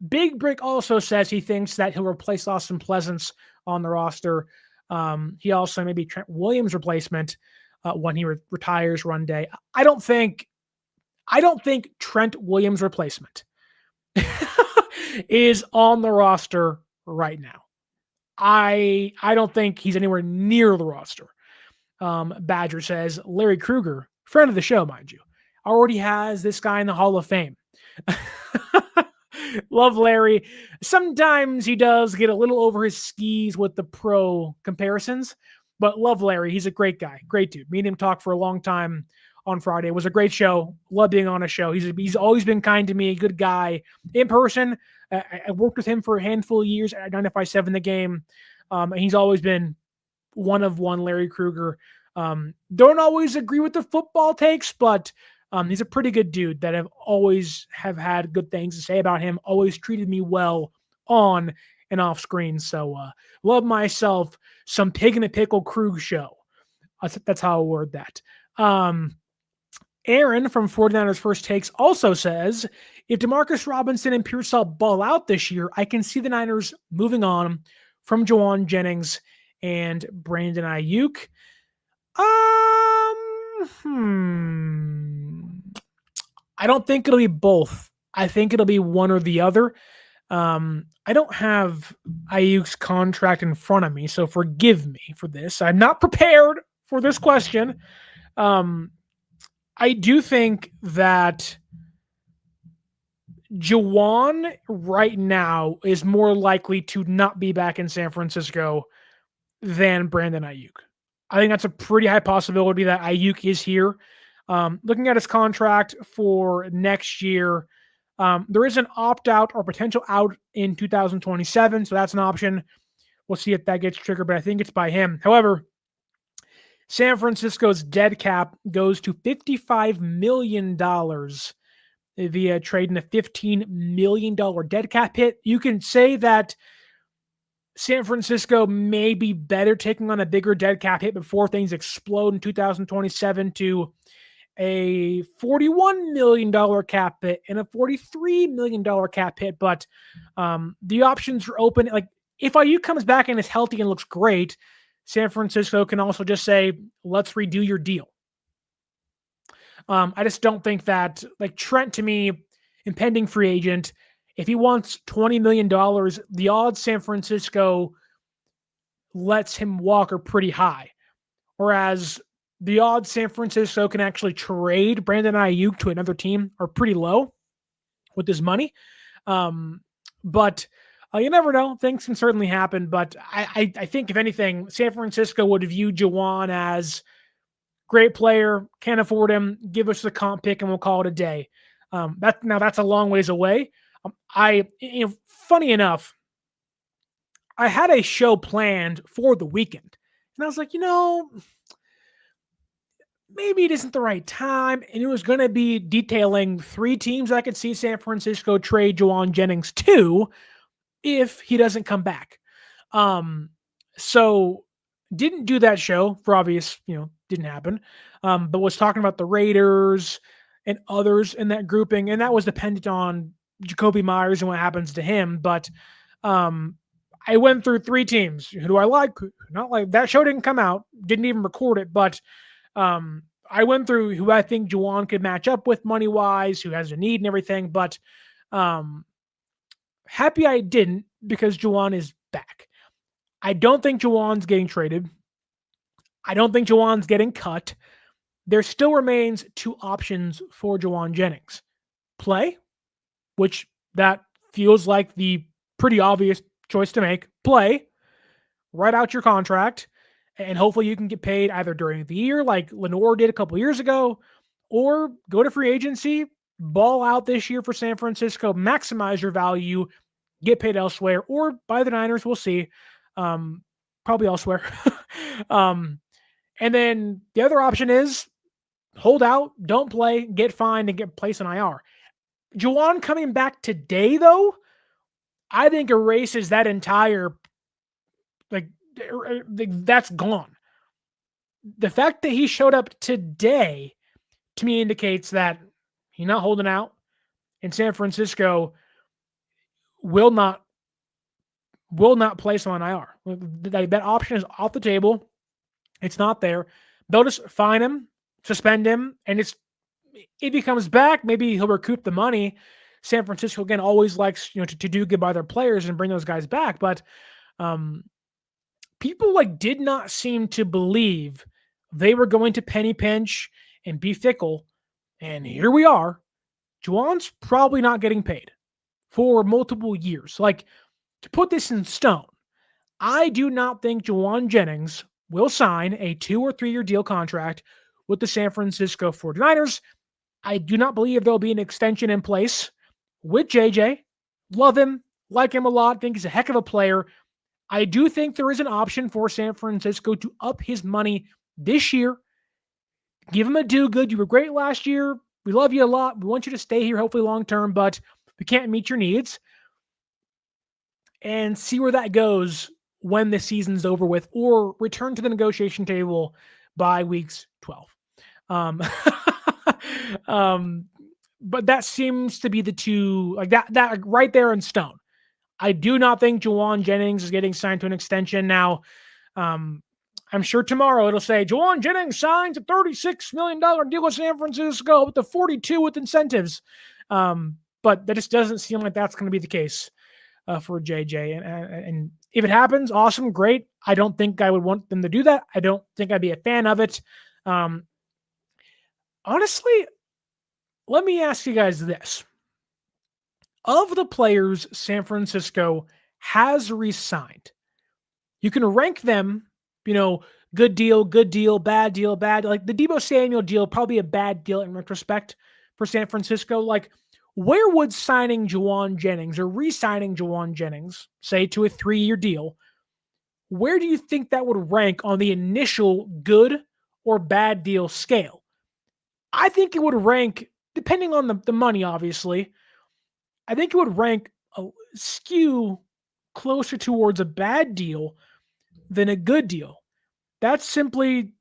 Big Brick also says he thinks that he'll replace Austin Pleasance on the roster. He also may be Trent Williams' replacement when he retires one day. I don't think Trent Williams' replacement is on the roster right now. I don't think he's anywhere near the roster. Badger says Larry Krueger, friend of the show, mind you, already has this guy in the Hall of Fame. Love Larry. Sometimes he does get a little over his skis with the pro comparisons, but love Larry. He's a great guy, great dude. Me and him talked for a long time on Friday. It was a great show. Love being on a show. He's always been kind to me, a good guy in person. I worked with him for a handful of years at 95.7 The Game. And he's always been one of one Larry Krueger. Don't always agree with the football takes, but he's a pretty good dude that I've always have had good things to say about him. Always treated me well on and off screen. So love myself some pig in a pickle Krug show. That's how I word that. Aaron from 49ers First Takes also says, if Demarcus Robinson and Pearsall ball out this year, I can see the Niners moving on from Jauan Jennings and Brandon Ayuk. I don't think it'll be both. I think it'll be one or the other. I don't have Ayuk's contract in front of me, so forgive me for this. I'm not prepared for this question. I do think that Jauan right now is more likely to not be back in San Francisco than Brandon Ayuk. I think that's a pretty high possibility that Ayuk is here. Looking at his contract for next year, there is an opt-out or potential out in 2027, so that's an option. We'll see if that gets triggered, but I think it's by him. However, San Francisco's dead cap goes to $55 million via trading a $15 million dead cap hit. You can say that San Francisco may be better taking on a bigger dead cap hit before things explode in 2027 to a $41 million cap hit and a $43 million cap hit. But the options are open. Like, if Ayuk comes back and is healthy and looks great, San Francisco can also just say, let's redo your deal. I just don't think that, like, Trent, to me, impending free agent, if he wants $20 million, the odds San Francisco lets him walk are pretty high. Whereas the odds San Francisco can actually trade Brandon Ayuk to another team are pretty low with his money. But you never know. Things can certainly happen. But I think, if anything, San Francisco would view Jauan as great player, can't afford him, give us the comp pick, and we'll call it a day. That's a long ways away. Funny enough, I had a show planned for the weekend, and I was like, maybe it isn't the right time. And it was going to be detailing 3 teams I could see San Francisco trade Jauan Jennings to if he doesn't come back. So didn't do that show for obvious, didn't happen. But was talking about the Raiders and others in that grouping, and that was dependent on Jacoby Myers and what happens to him. But I went through 3 teams. Who do I like? Not like. That show didn't come out. Didn't even record it. But I went through who I think Jauan could match up with money-wise, who has a need and everything. But happy I didn't, because Jauan is back. I don't think Jauan's getting traded. I don't think Jauan's getting cut. There still remains 2 options for Jauan Jennings. Play, which that feels like the pretty obvious choice to make. Play, write out your contract, and hopefully you can get paid either during the year like Lenore did a couple years ago, or go to free agency, ball out this year for San Francisco, maximize your value, get paid elsewhere, or by the Niners. We'll see. Probably elsewhere. And then the other option is hold out, don't play, get fined, and get placed on IR. Jauan coming back today, though, I think erases that entire, that's gone. the fact that he showed up today to me indicates that he's not holding out, and San Francisco will not place him on IR. That option is off the table. It's not there. They'll just fine him, suspend him, and if he comes back, maybe he'll recoup the money. San Francisco again always likes to do good by their players and bring those guys back, but people did not seem to believe they were going to penny pinch and be fickle, and here we are. Jauan's probably not getting paid for multiple years. To put this in stone, I do not think Jauan Jennings will sign a 2 or 3 year deal contract with the San Francisco 49ers. I do not believe there'll be an extension in place with JJ. Love him, like him a lot, think he's a heck of a player. I do think there is an option for San Francisco to up his money this year. Give him a do-good. You were great last year. We love you a lot. We want you to stay here, hopefully long-term, but we can't meet your needs. And see where that goes when the season's over with, or return to the negotiation table by weeks 12. But that seems to be the two, that right there in stone. I do not think Jauan Jennings is getting signed to an extension. Now, I'm sure tomorrow it'll say Jauan Jennings signs a $36 million deal with San Francisco with the 42 with incentives. But that just doesn't seem like that's going to be the case for JJ. And if it happens, awesome, great. I don't think I would want them to do that. I don't think I'd be a fan of it. Honestly, let me ask you guys this. Of the players San Francisco has re-signed, you can rank them, good deal, bad deal, bad. Like the Deebo Samuel deal, probably a bad deal in retrospect for San Francisco. Where would signing Jauan Jennings or re-signing Jauan Jennings, say to a 3-year deal, where do you think that would rank on the initial good or bad deal scale? I think it would rank, depending on the money, obviously, I think it would rank a skew closer towards a bad deal than a good deal. That's simply,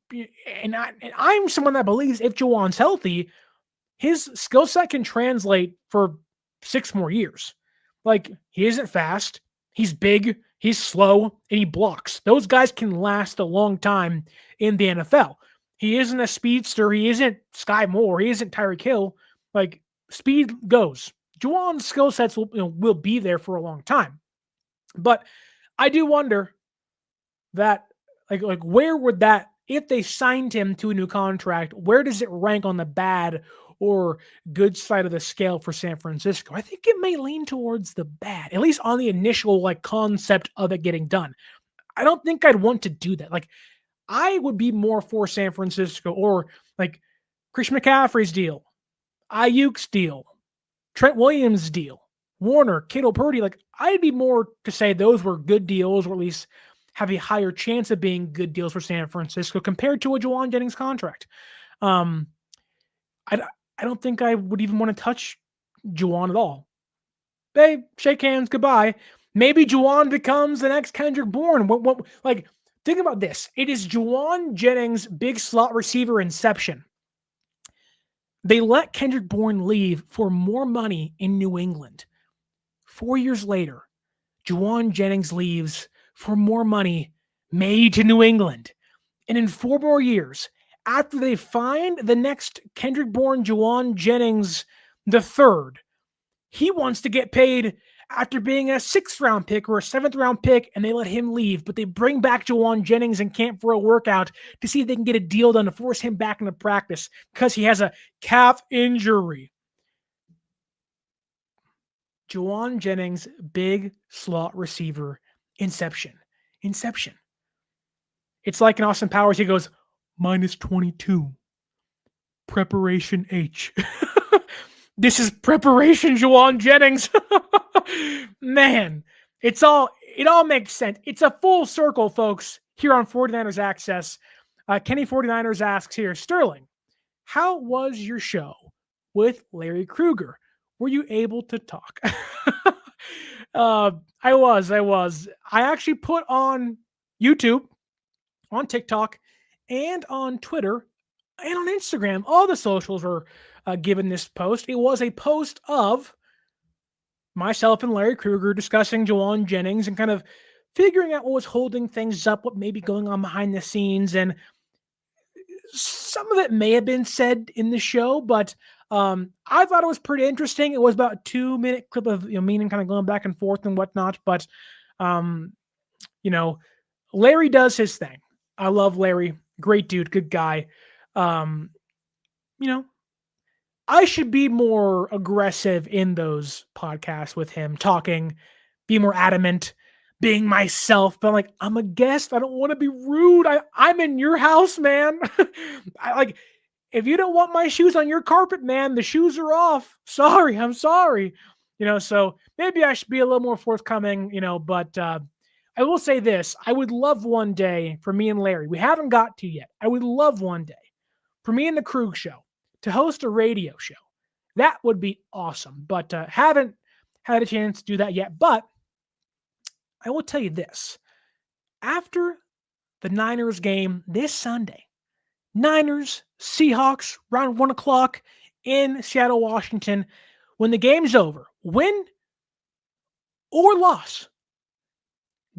and I'm someone that believes if Jauan's healthy, his skill set can translate for 6 more years. He isn't fast, he's big, he's slow, and he blocks. Those guys can last a long time in the NFL. He isn't a speedster, he isn't Sky Moore, he isn't Tyreek Hill. Speed goes. Jauan's skill sets will be there for a long time. But I do wonder that, where would that, if they signed him to a new contract, where does it rank on the bad or good side of the scale for San Francisco? I think it may lean towards the bad, at least on the initial concept of it getting done. I don't think I'd want to do that. I would be more for San Francisco or Christian McCaffrey's deal, Ayuk's deal, Trent Williams' deal, Warner, Kittle, Purdy. I'd be more to say those were good deals, or at least have a higher chance of being good deals for San Francisco compared to a Jauan Jennings contract. I don't think I would even want to touch Jauan at all. Hey, shake hands, goodbye. Maybe Jauan becomes the next Kendrick Bourne. Think about this. It is Jauan Jennings' big slot receiver inception. They let Kendrick Bourne leave for more money in New England. 4 years later, Jauan Jennings leaves for more money made to New England. And in 4 more years, after they find the next Kendrick Bourne, Jauan Jennings III, he wants to get paid after being a 6th round pick or a 7th round pick, and they let him leave, but they bring back Jauan Jennings in camp for a workout to see if they can get a deal done to force him back into practice because he has a calf injury. Jauan Jennings, big slot receiver, inception. It's like in Austin Powers, he goes, -22. Preparation H. This is preparation Jauan Jennings. Man, it all makes sense. It's a full circle, folks, here on 49ers Access. Kenny 49ers asks here, Sterling, how was your show with Larry Krueger? Were you able to talk? I was. I actually put on YouTube, on TikTok, and on Twitter and on Instagram. All the socials were given this post. It was a post of myself and Larry Krueger discussing Jauan Jennings and kind of figuring out what was holding things up, what may be going on behind the scenes. And some of it may have been said in the show, but I thought it was pretty interesting. It was about a 2-minute clip of me and kind of going back and forth and whatnot. But you know, Larry does his thing. I love Larry. Great dude, good guy. You know, I should be more aggressive in those podcasts with him, talking, be more adamant, being myself. But like, I'm a guest. I don't want to be rude. I'm in your house, man. If you don't want my shoes on your carpet, man, the shoes are off. Sorry, I'm sorry. So maybe I should be a little more forthcoming, but I will say this. I would love one day for me and Larry, we haven't got to yet. I would love one day for me and the Krug Show to host a radio show. That would be awesome, but haven't had a chance to do that yet. But I will tell you this. After the Niners game this Sunday, Niners, Seahawks, around 1 o'clock in Seattle, Washington, when the game's over, win or loss,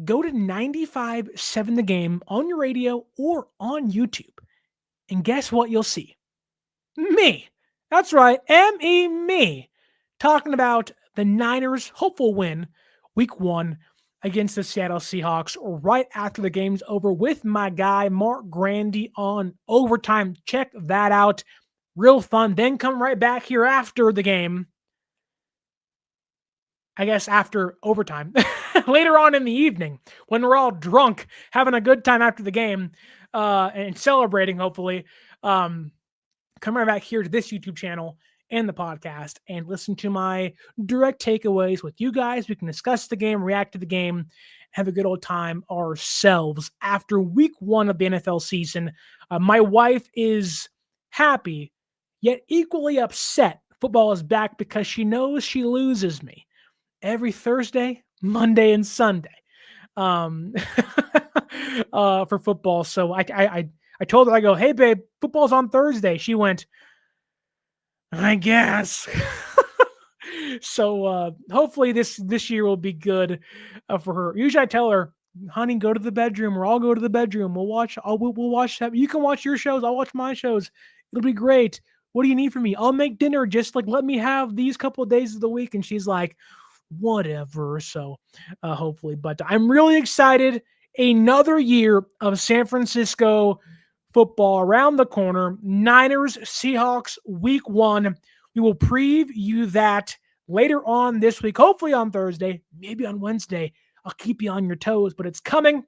go to 95.7 The Game on your radio or on YouTube. And guess what you'll see? Me. That's right. Me. Talking about the Niners' hopeful win week 1 against the Seattle Seahawks right after the game's over with my guy Mark Grandy on Overtime. Check that out. Real fun. Then come right back here after the game. I guess after overtime. Later on in the evening when we're all drunk, having a good time after the game and celebrating, hopefully. Come right back here to this YouTube channel and the podcast and listen to my direct takeaways with you guys. We can discuss the game, react to the game, have a good old time ourselves after week 1 of the NFL season. My wife is happy, yet equally upset football is back because she knows she loses me every Thursday, Monday, and Sunday for football. So I told her, I go, hey, babe, football's on Thursday. She went, I guess. So hopefully this year will be good for her. Usually I tell her, honey, go to the bedroom, or I'll go to the bedroom. We'll watch that. You can watch your shows. I'll watch my shows. It'll be great. What do you need from me? I'll make dinner. Just like, let me have these couple of days of the week. And she's like, whatever. So hopefully, but I'm really excited. Another year of San Francisco football around the corner. Niners, Seahawks, week 1. We will preview that later on this week, hopefully on Thursday, maybe on Wednesday. I'll keep you on your toes, but it's coming.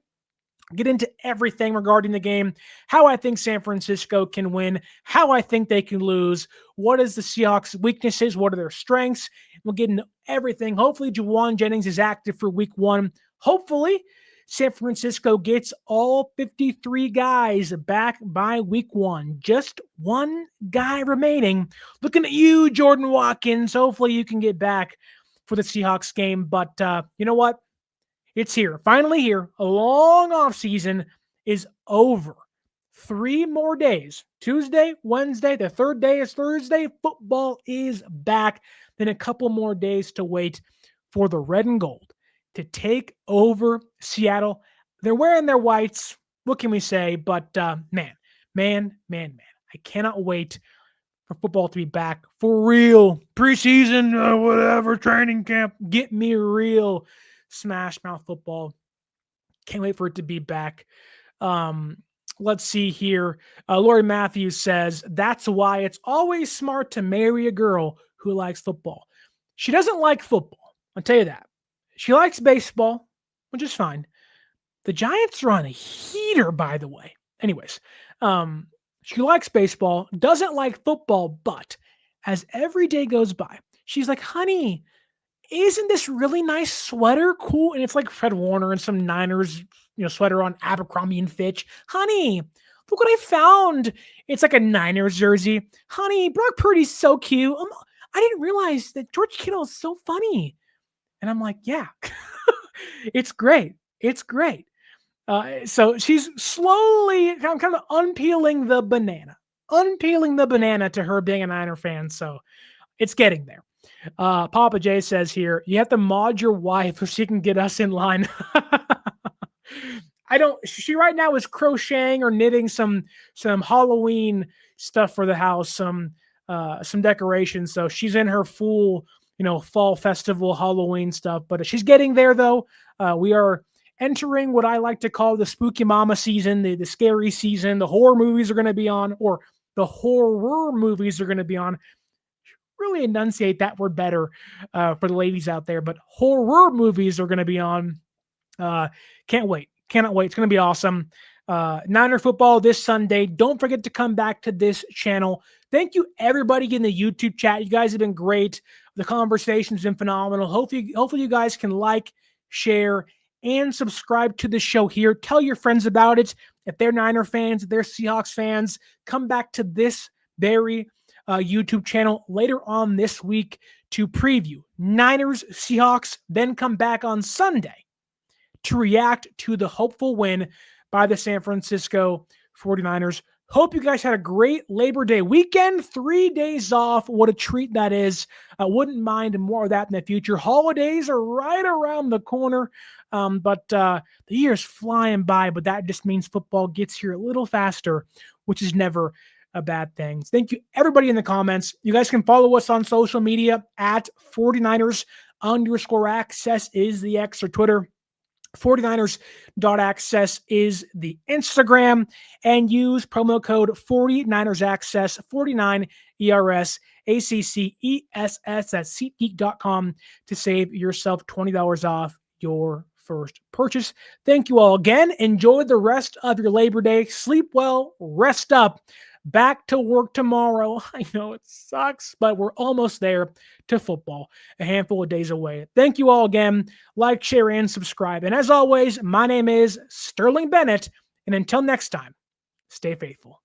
Get into everything regarding the game, how I think San Francisco can win, how I think they can lose, what is the Seahawks' weaknesses, what are their strengths. We'll get into everything. Hopefully, Jauan Jennings is active for week 1. Hopefully, San Francisco gets all 53 guys back by week 1. Just one guy remaining. Looking at you, Jordan Watkins. Hopefully, you can get back for the Seahawks game. But you know what? It's here. Finally here. A long offseason is over. 3 more days. Tuesday, Wednesday. The third day is Thursday. Football is back. Then a couple more days to wait for the red and gold to take over Seattle. They're wearing their whites. What can we say? But man. I cannot wait for football to be back for real. Preseason, whatever, training camp. Get me real smash mouth football. Can't wait for it to be back. Let's see here. Lori Matthews says, that's why it's always smart to marry a girl who likes football. She doesn't like football. I'll tell you that. She likes baseball, which is fine. The Giants are on a heater, by the way. Anyways, she likes baseball, doesn't like football, but as every day goes by, she's like, honey, isn't this really nice sweater cool? And it's like Fred Warner and some Niners, sweater on Abercrombie and Fitch. Honey, look what I found. It's like a Niners jersey. Honey, Brock Purdy's so cute. I didn't realize that George Kittle is so funny. And I'm like, yeah, it's great. It's great. So she's slowly kind of unpeeling the banana to her being a Niner fan. So it's getting there. Papa J says here, you have to mod your wife so she can get us in line. I don't. She right now is crocheting or knitting some Halloween stuff for the house, some decorations. So she's in her full, fall festival Halloween stuff. But she's getting there though. We are entering what I like to call the spooky mama season, the scary season. The horror movies are going to be on, or the horror movies are going to be on. Really enunciate that word better for the ladies out there. But horror movies are going to be on. Can't wait. Cannot wait. It's going to be awesome. Niner football this Sunday. Don't forget to come back to this channel. Thank you, everybody in the YouTube chat. You guys have been great. The conversation's been phenomenal. Hopefully you guys can like, share, and subscribe to the show here. Tell your friends about it. If they're Niner fans, if they're Seahawks fans, come back to this very YouTube channel later on this week to preview Niners, Seahawks, then come back on Sunday to react to the hopeful win by the San Francisco 49ers. Hope you guys had a great Labor Day weekend. 3 days off. What a treat that is. I wouldn't mind more of that in the future. Holidays are right around the corner, but the year's flying by, but that just means football gets here a little faster, which is never a bad thing. Thank you, everybody in the comments. You guys can follow us on social media at 49ers_access is the X or Twitter. 49ers.access is the Instagram, and use promo code 49ersaccess, 49ERS ACCESS at SeatGeek.com to save yourself $20 off your first purchase. Thank you all again. Enjoy the rest of your Labor Day. Sleep well, rest up. Back to work tomorrow. I know it sucks, but we're almost there to football, a handful of days away. Thank you all again. Like, share, and subscribe. And as always, my name is Sterling Bennett. And until next time, stay faithful.